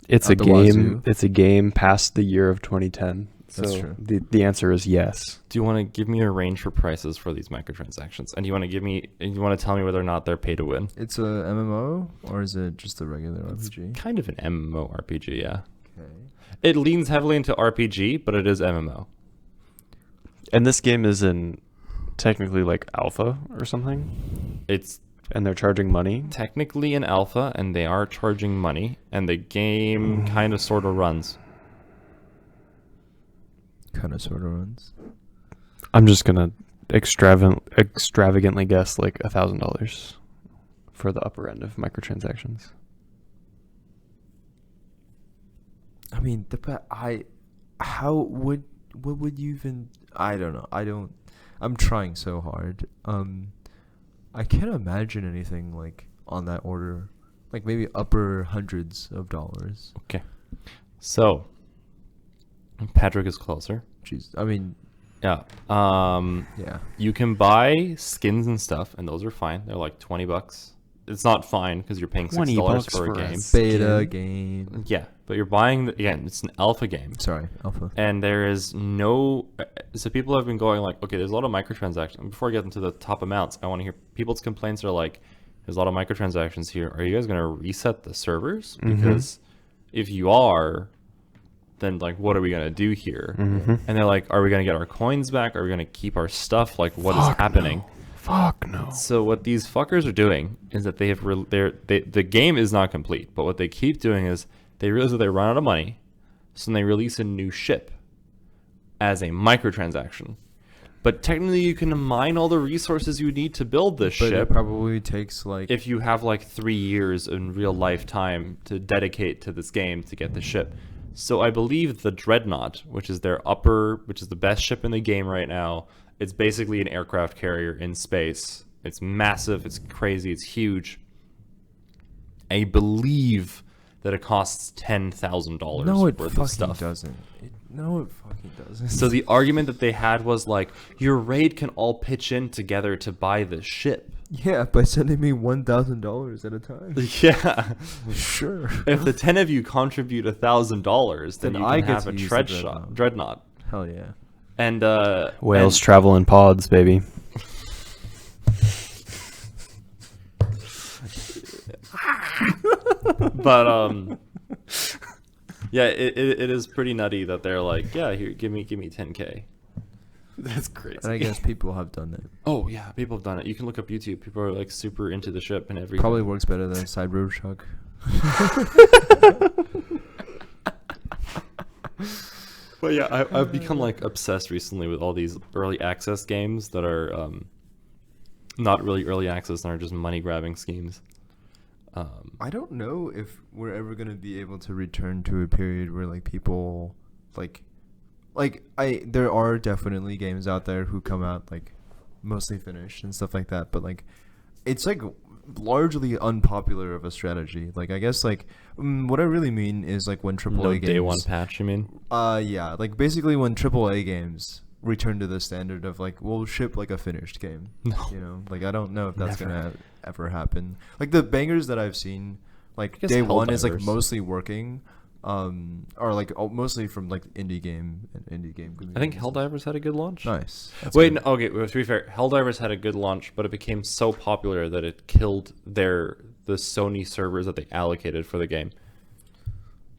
[SPEAKER 2] It's
[SPEAKER 3] Out
[SPEAKER 2] a
[SPEAKER 3] the
[SPEAKER 2] game.
[SPEAKER 3] wazoo.
[SPEAKER 2] It's a game past the year of 2010.
[SPEAKER 3] That's
[SPEAKER 2] So
[SPEAKER 3] true.
[SPEAKER 2] The answer is yes.
[SPEAKER 1] Do you want to give me a range for prices for these microtransactions? And you want to tell me whether or not they're pay to win?
[SPEAKER 3] It's a MMO or is it just a regular
[SPEAKER 1] It's
[SPEAKER 3] RPG?
[SPEAKER 1] kind of an MMO RPG, yeah.
[SPEAKER 3] Okay.
[SPEAKER 1] It leans heavily into RPG, but it is MMO.
[SPEAKER 2] And this game is in technically like alpha or something,
[SPEAKER 1] It's
[SPEAKER 2] and they're charging money.
[SPEAKER 1] technically an alpha, and they are charging money, and the game kind of sort of runs.
[SPEAKER 3] Kind of sort of runs.
[SPEAKER 2] I'm just gonna extravagantly guess like $1,000 for the upper end of microtransactions.
[SPEAKER 3] I mean, what would you even? I don't know. I'm trying so hard. I can't imagine anything like on that order, like maybe upper hundreds of dollars.
[SPEAKER 1] Okay. So, Patrick is closer.
[SPEAKER 3] Jeez, I mean,
[SPEAKER 1] Yeah.
[SPEAKER 3] yeah.
[SPEAKER 1] You can buy skins and stuff, and those are fine. They're like $20. It's not fine because you're paying $6
[SPEAKER 2] $20
[SPEAKER 1] for a
[SPEAKER 2] for a
[SPEAKER 1] game.
[SPEAKER 3] Beta
[SPEAKER 2] Skin.
[SPEAKER 3] game.
[SPEAKER 1] Yeah, but you're buying again. It's an alpha game,
[SPEAKER 3] Sorry, alpha.
[SPEAKER 1] and there is no. So people have been going like, okay, there's a lot of microtransactions. Before I get into the top amounts, I want to hear people's complaints are like, there's a lot of microtransactions here. Are you guys gonna reset the servers? Because if you are, then like, what are we gonna do here? And they're like, are we gonna get our coins back? Are we gonna keep our stuff? Like, what is happening?
[SPEAKER 2] Fuck no.
[SPEAKER 1] So what these fuckers are doing is that they have the game is not complete, but what they keep doing is they realize that they run out of money, so then they release a new ship, as a microtransaction. But technically, you can mine all the resources you need to build this
[SPEAKER 3] But
[SPEAKER 1] ship
[SPEAKER 3] it probably takes like
[SPEAKER 1] if you have like 3 years in real life time to dedicate to this game to get the ship. So I believe the Dreadnought, which is which is the best ship in the game right now, it's basically an aircraft carrier in space. It's massive, it's crazy, it's huge. I believe that it costs $10,000
[SPEAKER 3] no, it
[SPEAKER 1] worth of
[SPEAKER 3] fucking
[SPEAKER 1] stuff.
[SPEAKER 3] doesn't. No, it fucking doesn't.
[SPEAKER 1] So the argument that they had was like, your raid can all pitch in together to buy this ship.
[SPEAKER 3] yeah, by sending me $1,000 at a time.
[SPEAKER 1] Yeah.
[SPEAKER 3] Sure.
[SPEAKER 1] If the 10 of you contribute $1,000, then you
[SPEAKER 3] I
[SPEAKER 1] can
[SPEAKER 3] get
[SPEAKER 1] have
[SPEAKER 3] to
[SPEAKER 1] a
[SPEAKER 3] use the
[SPEAKER 1] dreadnought.
[SPEAKER 3] Hell yeah.
[SPEAKER 1] And
[SPEAKER 2] Whales travel in pods, baby.
[SPEAKER 1] but yeah, it is pretty nutty that they're like, yeah, here, give me 10K. That's crazy.
[SPEAKER 3] And I guess people have done that.
[SPEAKER 1] Oh yeah, people have done it. You can look up YouTube. People are like super into the ship and everything.
[SPEAKER 3] Probably works better than CYBERTRUCK.
[SPEAKER 1] But yeah, I've become like obsessed recently with all these early access games that are not really early access and are just money grabbing schemes.
[SPEAKER 3] I don't know if we're ever gonna be able to return to a period where like people there are definitely games out there who come out like mostly finished and stuff like that, but like it's like largely unpopular of a strategy. Like I guess like what I really mean is like when AAA games
[SPEAKER 1] day one patch, you mean?
[SPEAKER 3] Yeah, like basically when AAA games return to the standard of like we'll ship like a finished game.
[SPEAKER 1] No.
[SPEAKER 3] You know, like I don't know if that's
[SPEAKER 1] Never.
[SPEAKER 3] gonna ever happen. Like the bangers that I've seen, like
[SPEAKER 1] guess
[SPEAKER 3] day one is like
[SPEAKER 1] Helldivers.
[SPEAKER 3] mostly working, or like mostly from like indie game
[SPEAKER 1] I think
[SPEAKER 3] communities.
[SPEAKER 1] Helldivers had a good launch.
[SPEAKER 3] Nice. That's
[SPEAKER 1] Wait,
[SPEAKER 3] good.
[SPEAKER 1] no, okay. Well, to be fair, Helldivers had a good launch, but it became so popular that it killed the Sony servers that they allocated for the game.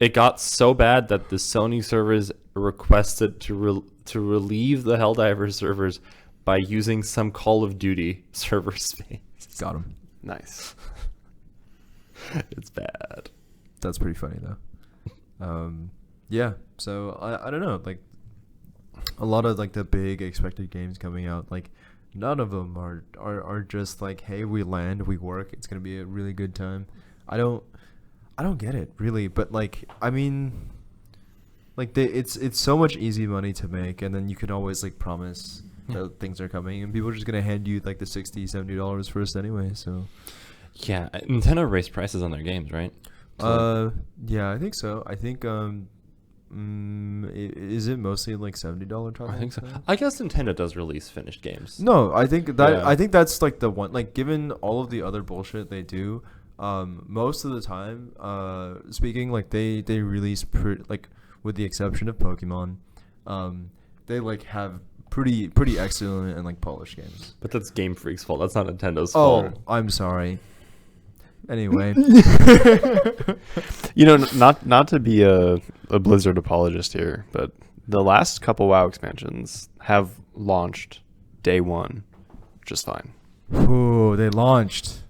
[SPEAKER 1] It got so bad that the Sony servers requested to relieve the Helldivers servers by using some Call of Duty server space.
[SPEAKER 3] Got him.
[SPEAKER 2] Nice.
[SPEAKER 1] It's bad.
[SPEAKER 3] That's pretty funny though. Yeah. So I don't know. Like a lot of like the big expected games coming out, like none of them are just like, hey, we land, we work, it's gonna be a really good time. I don't get it really, but like I mean, like it's so much easy money to make, and then you can always like promise that things are coming, and people are just gonna hand you like the $60-$70 first anyway. So
[SPEAKER 1] Yeah, Nintendo raised prices on their games, right?
[SPEAKER 3] yeah, I think so. I think is it mostly like $70 titles?
[SPEAKER 1] I think so.
[SPEAKER 3] now?
[SPEAKER 1] I guess Nintendo does release finished games.
[SPEAKER 3] No, I think that
[SPEAKER 1] Yeah.
[SPEAKER 3] I think that's like the one. Like, given all of the other bullshit they do, most of the time, speaking like they release like with the exception of Pokemon, they like have pretty excellent and like polished games.
[SPEAKER 1] But that's Game Freak's fault. That's not Nintendo's
[SPEAKER 3] Oh,
[SPEAKER 1] fault.
[SPEAKER 3] I'm sorry. Anyway,
[SPEAKER 2] You know, not to be a Blizzard apologist here, but the last couple WoW expansions have launched day one just fine.
[SPEAKER 3] ooh, they launched.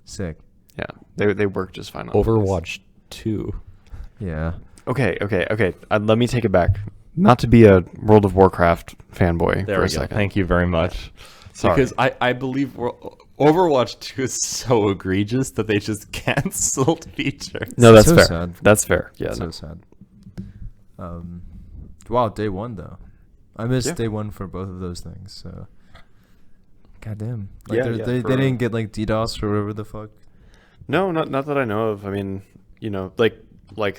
[SPEAKER 3] Sick.
[SPEAKER 2] Yeah, they work just fine. On
[SPEAKER 1] Overwatch 2.
[SPEAKER 3] Yeah.
[SPEAKER 2] Okay. Let me take it back. Not to be a World of Warcraft fanboy
[SPEAKER 1] There
[SPEAKER 2] for
[SPEAKER 1] we
[SPEAKER 2] a
[SPEAKER 1] go.
[SPEAKER 2] second.
[SPEAKER 1] Thank you very much.
[SPEAKER 2] Sorry.
[SPEAKER 1] Because I believe Overwatch 2 is so egregious that they just canceled features.
[SPEAKER 2] No, that's
[SPEAKER 3] So
[SPEAKER 2] fair.
[SPEAKER 3] sad.
[SPEAKER 2] That's fair. Yeah.
[SPEAKER 3] So
[SPEAKER 2] no.
[SPEAKER 3] sad. Wow, day one though. I missed
[SPEAKER 2] Yeah.
[SPEAKER 3] day one for both of those things. So, goddamn. Like
[SPEAKER 2] Yeah,
[SPEAKER 3] they
[SPEAKER 2] for-
[SPEAKER 3] didn't get like DDoS or whatever the fuck.
[SPEAKER 2] No, not that I know of. I mean, you know, like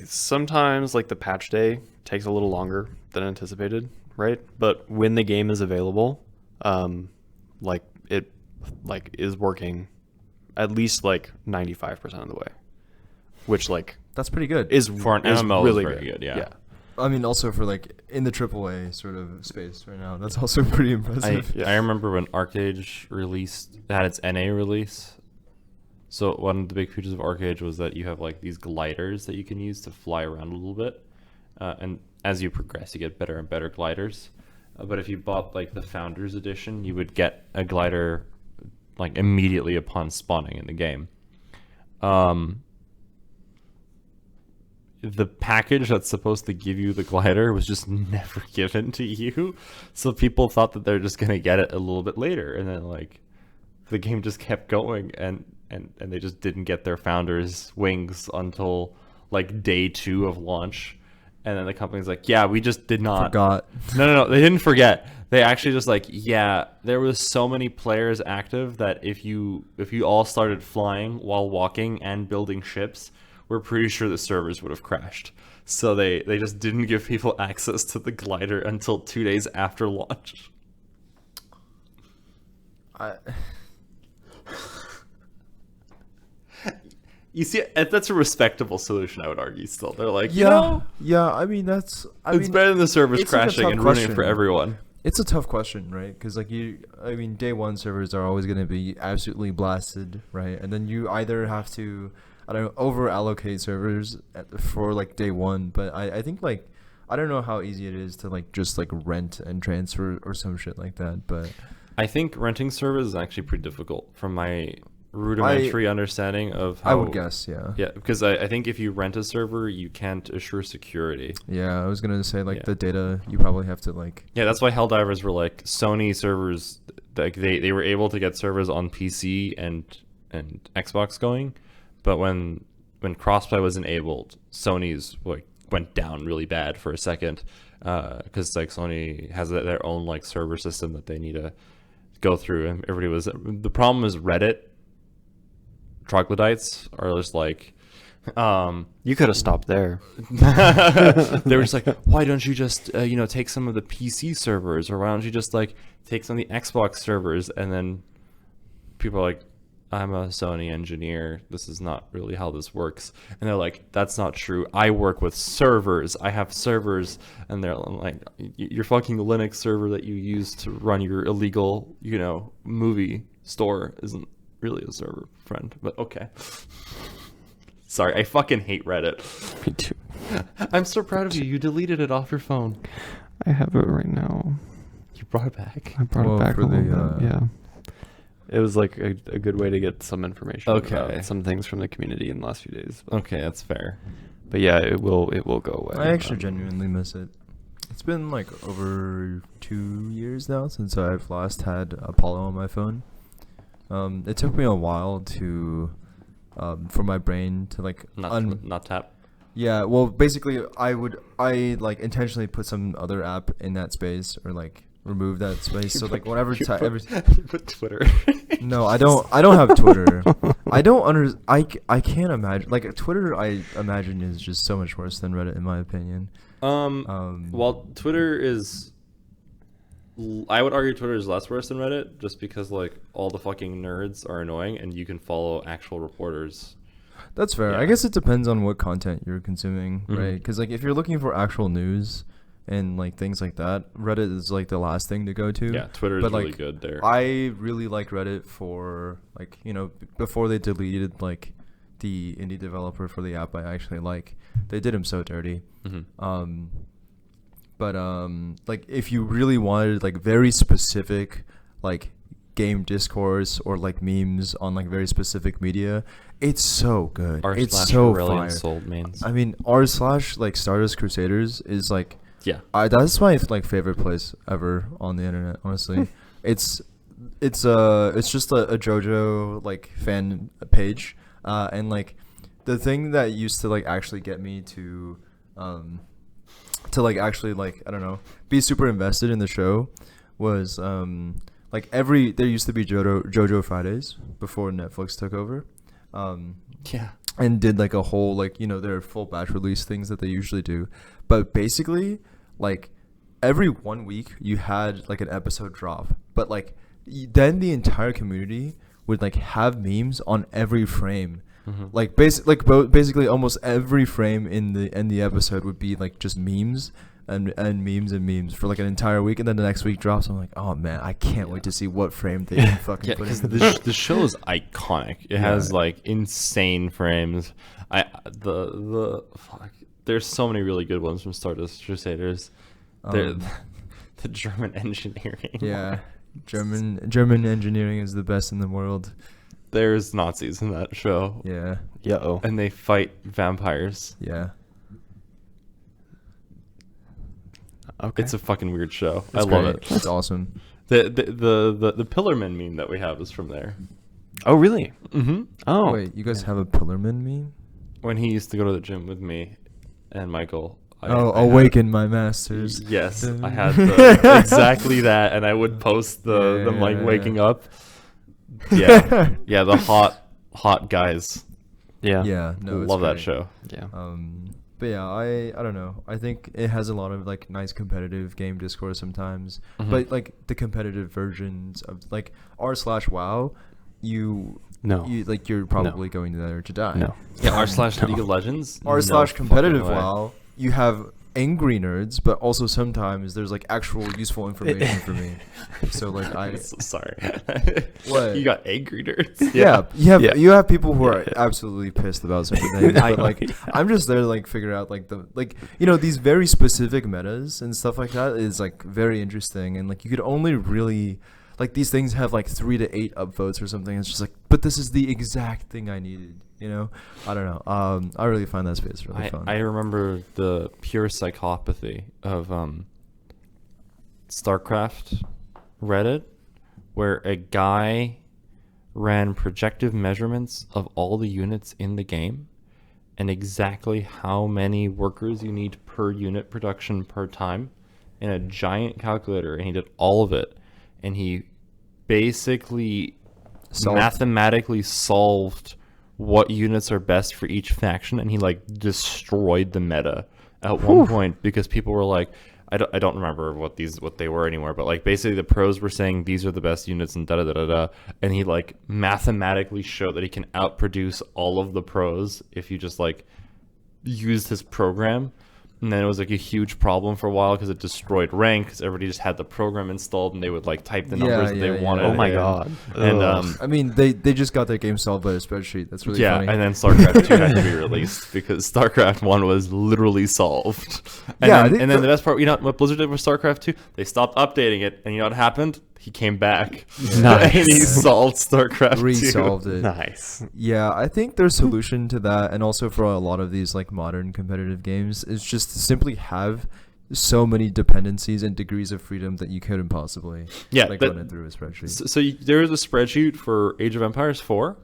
[SPEAKER 2] sometimes like the patch day takes a little longer than anticipated, right? But when the game is available, like it like is working at least like 95% of the way, which like
[SPEAKER 3] That's pretty good.
[SPEAKER 2] is
[SPEAKER 1] For an
[SPEAKER 2] is
[SPEAKER 1] MMO,
[SPEAKER 2] really
[SPEAKER 1] it's very good, yeah.
[SPEAKER 3] I mean, also for like in the AAA sort of space right now, that's also pretty impressive.
[SPEAKER 2] Yeah.
[SPEAKER 1] I remember when Arcade released, it had its NA release. So one of the big features of Arcade was that you have like these gliders that you can use to fly around a little bit. And as you progress, you get better and better gliders. But if you bought like the Founders Edition, you would get a glider like immediately upon spawning in the game. the package that's supposed to give you the glider was just never given to you. So people thought that they're just going to get it a little bit later. And then like the game just kept going and they just didn't get their founder's wings until like day 2 of launch. And then the company's like, yeah, we just did not.
[SPEAKER 3] Forgot.
[SPEAKER 1] No. They didn't forget. They actually just like, yeah, there was so many players active that if you all started flying while walking and building ships, we're pretty sure the servers would have crashed. So they just didn't give people access to the glider until 2 days after launch. You see, that's a respectable solution, I would argue. Still, they're like,
[SPEAKER 3] yeah. I mean,
[SPEAKER 1] it's better than the servers crashing and ruining it for everyone.
[SPEAKER 3] It's a tough question, right? Because like day 1 servers are always going to be absolutely blasted, right? And then you either have to, I don't know, over allocate servers for like day 1. But I think like, I don't know how easy it is to like just like rent and transfer or some shit like that. But
[SPEAKER 1] I think renting servers is actually pretty difficult from my rudimentary understanding of how.
[SPEAKER 3] I would guess, yeah.
[SPEAKER 1] Yeah, because I think if you rent a server, you can't assure security.
[SPEAKER 3] Yeah, I was gonna say like the data you probably have to like.
[SPEAKER 1] Yeah, that's why Helldivers were like Sony servers. Like they were able to get servers on PC and Xbox going, but when crossplay was enabled, Sony's like went down really bad for a second, because like Sony has their own like server system that they need to go through, and the problem is Reddit troglodytes are just like,
[SPEAKER 2] you could have stopped there.
[SPEAKER 1] they were just like, why don't you just take some of the PC servers, or why don't you just like take some of the Xbox servers? And then people are like, I'm a Sony engineer, this is not really how this works. And they're like, that's not true, I work with servers, I have servers. And they're like, your fucking Linux server that you use to run your illegal movie store isn't really a server, friend. But okay. Sorry, I fucking hate Reddit.
[SPEAKER 2] Me too.
[SPEAKER 1] I'm so proud of you. You deleted it off your phone.
[SPEAKER 2] I have it right now.
[SPEAKER 1] You brought it back?
[SPEAKER 2] I brought it back for yeah. It was like a good way to get some information about some things from the community in the last few days.
[SPEAKER 1] Okay, that's fair.
[SPEAKER 2] But yeah, it will go away.
[SPEAKER 3] I actually genuinely miss it. It's been like over 2 years now since I've last had Apollo on my phone. It took me a while to, for my brain to like
[SPEAKER 1] not tap.
[SPEAKER 3] Yeah, well, basically, I like intentionally put some other app in that space or like remove that space. So like whenever
[SPEAKER 1] you put Twitter.
[SPEAKER 3] No, I don't have Twitter. I can't imagine like Twitter. I imagine is just so much worse than Reddit in my opinion.
[SPEAKER 1] Well, Twitter is. I would argue Twitter is less worse than Reddit, just because like all the fucking nerds are annoying, and you can follow actual reporters.
[SPEAKER 3] That's fair.
[SPEAKER 1] Yeah.
[SPEAKER 3] I guess it depends on what content you're consuming, right? Because like if you're looking for actual news and like things like that, Reddit is like the last thing to go to.
[SPEAKER 1] Yeah, Twitter is really good there.
[SPEAKER 3] I really like Reddit for like before they deleted like the indie developer for the app I actually like. They did him so dirty. But like if you really wanted like very specific like game discourse or like memes on like very specific media, it's so good. It's so fire.
[SPEAKER 1] Sold mains.
[SPEAKER 3] I mean, r/ like Stardust Crusaders is like that's my like favorite place ever on the internet. Honestly, it's just a JoJo like fan page, and like the thing that used to like actually get me to like actually like I don't know be super invested in the show was like there used to be JoJo Fridays before Netflix took over, and did like a whole like their full batch release things that they usually do, but basically like every 1 week you had like an episode drop, but like then the entire community would like have memes on every frame. Like basically almost every frame in the episode would be like just memes and memes for like an entire week, and then the next week drops. I'm like, oh man, I can't wait to see what frame they can fucking put in.
[SPEAKER 1] The show is iconic. It has like insane frames. There's so many really good ones from Stardust Crusaders. The German engineering.
[SPEAKER 3] Yeah, German engineering is the best in the world.
[SPEAKER 1] There's Nazis in that show.
[SPEAKER 3] Yeah.
[SPEAKER 2] Yeah.
[SPEAKER 1] And they fight vampires.
[SPEAKER 3] Yeah.
[SPEAKER 2] Okay.
[SPEAKER 1] It's a fucking weird show.
[SPEAKER 3] It's
[SPEAKER 1] I love
[SPEAKER 3] great.
[SPEAKER 1] it.
[SPEAKER 3] It's awesome.
[SPEAKER 1] The Pillarman meme that we have is from there.
[SPEAKER 2] Oh, really?
[SPEAKER 1] Mm-hmm.
[SPEAKER 2] Oh.
[SPEAKER 3] Wait, you guys have a Pillarman meme?
[SPEAKER 1] When he used to go to the gym with me and Michael. I
[SPEAKER 3] Awaken my masters.
[SPEAKER 1] Yes, I had the, exactly that, and I would post them like
[SPEAKER 3] Yeah.
[SPEAKER 1] waking up. Yeah, yeah, the hot guys.
[SPEAKER 2] Yeah.
[SPEAKER 3] Yeah, no, it's
[SPEAKER 1] Love that
[SPEAKER 3] great.
[SPEAKER 1] show.
[SPEAKER 2] Yeah.
[SPEAKER 3] But yeah, I don't know. I think it has a lot of like nice competitive game discourse sometimes.
[SPEAKER 1] Mhm.
[SPEAKER 3] But like the competitive versions of like r/WoW, you like you're probably going there to die.
[SPEAKER 2] No.
[SPEAKER 1] Yeah, r/League of Legends.
[SPEAKER 3] r/competitive
[SPEAKER 1] fucking way.
[SPEAKER 3] WoW, you have angry nerds, but also sometimes there's like actual useful information for me. So like
[SPEAKER 1] I'm so sorry.
[SPEAKER 3] What?
[SPEAKER 1] You got angry nerds.
[SPEAKER 3] Yeah,
[SPEAKER 2] Yeah.
[SPEAKER 3] you have people who are
[SPEAKER 2] Yeah.
[SPEAKER 3] absolutely pissed about certain things.
[SPEAKER 2] I
[SPEAKER 3] But
[SPEAKER 2] know,
[SPEAKER 3] like,
[SPEAKER 2] yeah.
[SPEAKER 3] I'm just there to like figure out like these very specific metas and stuff like that is like very interesting, and like you could only really like these things have like 3 to 8 upvotes or something. It's just like, but this is the exact thing I needed. You know, I don't know. I really find that space really fun.
[SPEAKER 1] I remember the pure psychopathy of Starcraft Reddit, where a guy ran projective measurements of all the units in the game and exactly how many workers you need per unit production per time in a giant calculator, and he did all of it, and he basically mathematically solved what units are best for each faction, and he like destroyed the meta at one point because people were like, I don't remember what they were anymore, but like basically the pros were saying these are the best units and da da da da, and he like mathematically showed that he can outproduce all of the pros if you just like used his program. And then it was like a huge problem for a while because it destroyed rank because everybody just had the program installed and they would like type the numbers that they wanted.
[SPEAKER 2] Oh my
[SPEAKER 1] in.
[SPEAKER 2] god.
[SPEAKER 1] And
[SPEAKER 3] I mean, they just got their game solved by a spreadsheet. That's really
[SPEAKER 1] yeah,
[SPEAKER 3] funny.
[SPEAKER 1] and then StarCraft 2 had to be released because StarCraft 1 was literally solved. And
[SPEAKER 3] Yeah, I
[SPEAKER 1] then,
[SPEAKER 3] think
[SPEAKER 1] and then the best part, you know what Blizzard did with StarCraft 2? They stopped updating it, and you know what happened? He came back.
[SPEAKER 2] Nice.
[SPEAKER 1] And he solved StarCraft 2.
[SPEAKER 3] Resolved it.
[SPEAKER 2] Nice.
[SPEAKER 3] Yeah, I think their solution to that, and also for a lot of these like modern competitive games, is just to simply have so many dependencies and degrees of freedom that you couldn't possibly like run it through a spreadsheet.
[SPEAKER 1] So there is a spreadsheet for Age of Empires 4,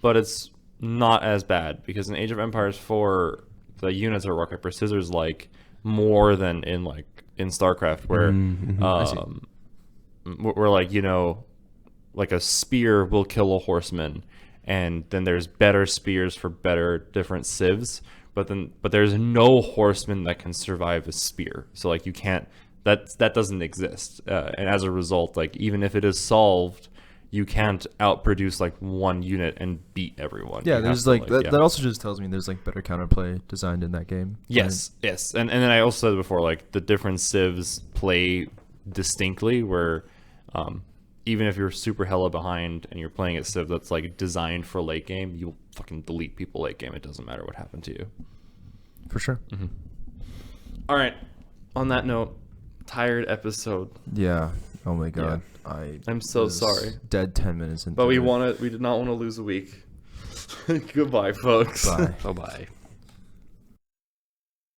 [SPEAKER 1] but it's not as bad because in Age of Empires 4, the units are rock paper scissors like more than in StarCraft, where where like, you know, like a spear will kill a horseman, and then there's better spears for better different civs, but there's no horseman that can survive a spear. So like you can't, that doesn't exist, and as a result, like even if it is solved, you can't outproduce like one unit and beat everyone.
[SPEAKER 3] Yeah,
[SPEAKER 1] You
[SPEAKER 3] there's
[SPEAKER 1] have to,
[SPEAKER 3] that also just tells me there's like better counterplay designed in that game.
[SPEAKER 1] Yes, yes, and then I also said before, like the different civs play distinctly, where even if you're super hella behind and you're playing a civ that's like designed for late game, you'll fucking delete people late game. It doesn't matter what happened to you.
[SPEAKER 3] For sure.
[SPEAKER 1] Mm-hmm. All right. On that note, tired episode.
[SPEAKER 3] Yeah. Oh my god.
[SPEAKER 1] I'm so
[SPEAKER 3] was
[SPEAKER 1] sorry.
[SPEAKER 3] Dead 10 minutes into
[SPEAKER 1] But we
[SPEAKER 3] it.
[SPEAKER 1] did not want to lose a week. Goodbye, folks.
[SPEAKER 3] Bye.
[SPEAKER 2] Bye-bye.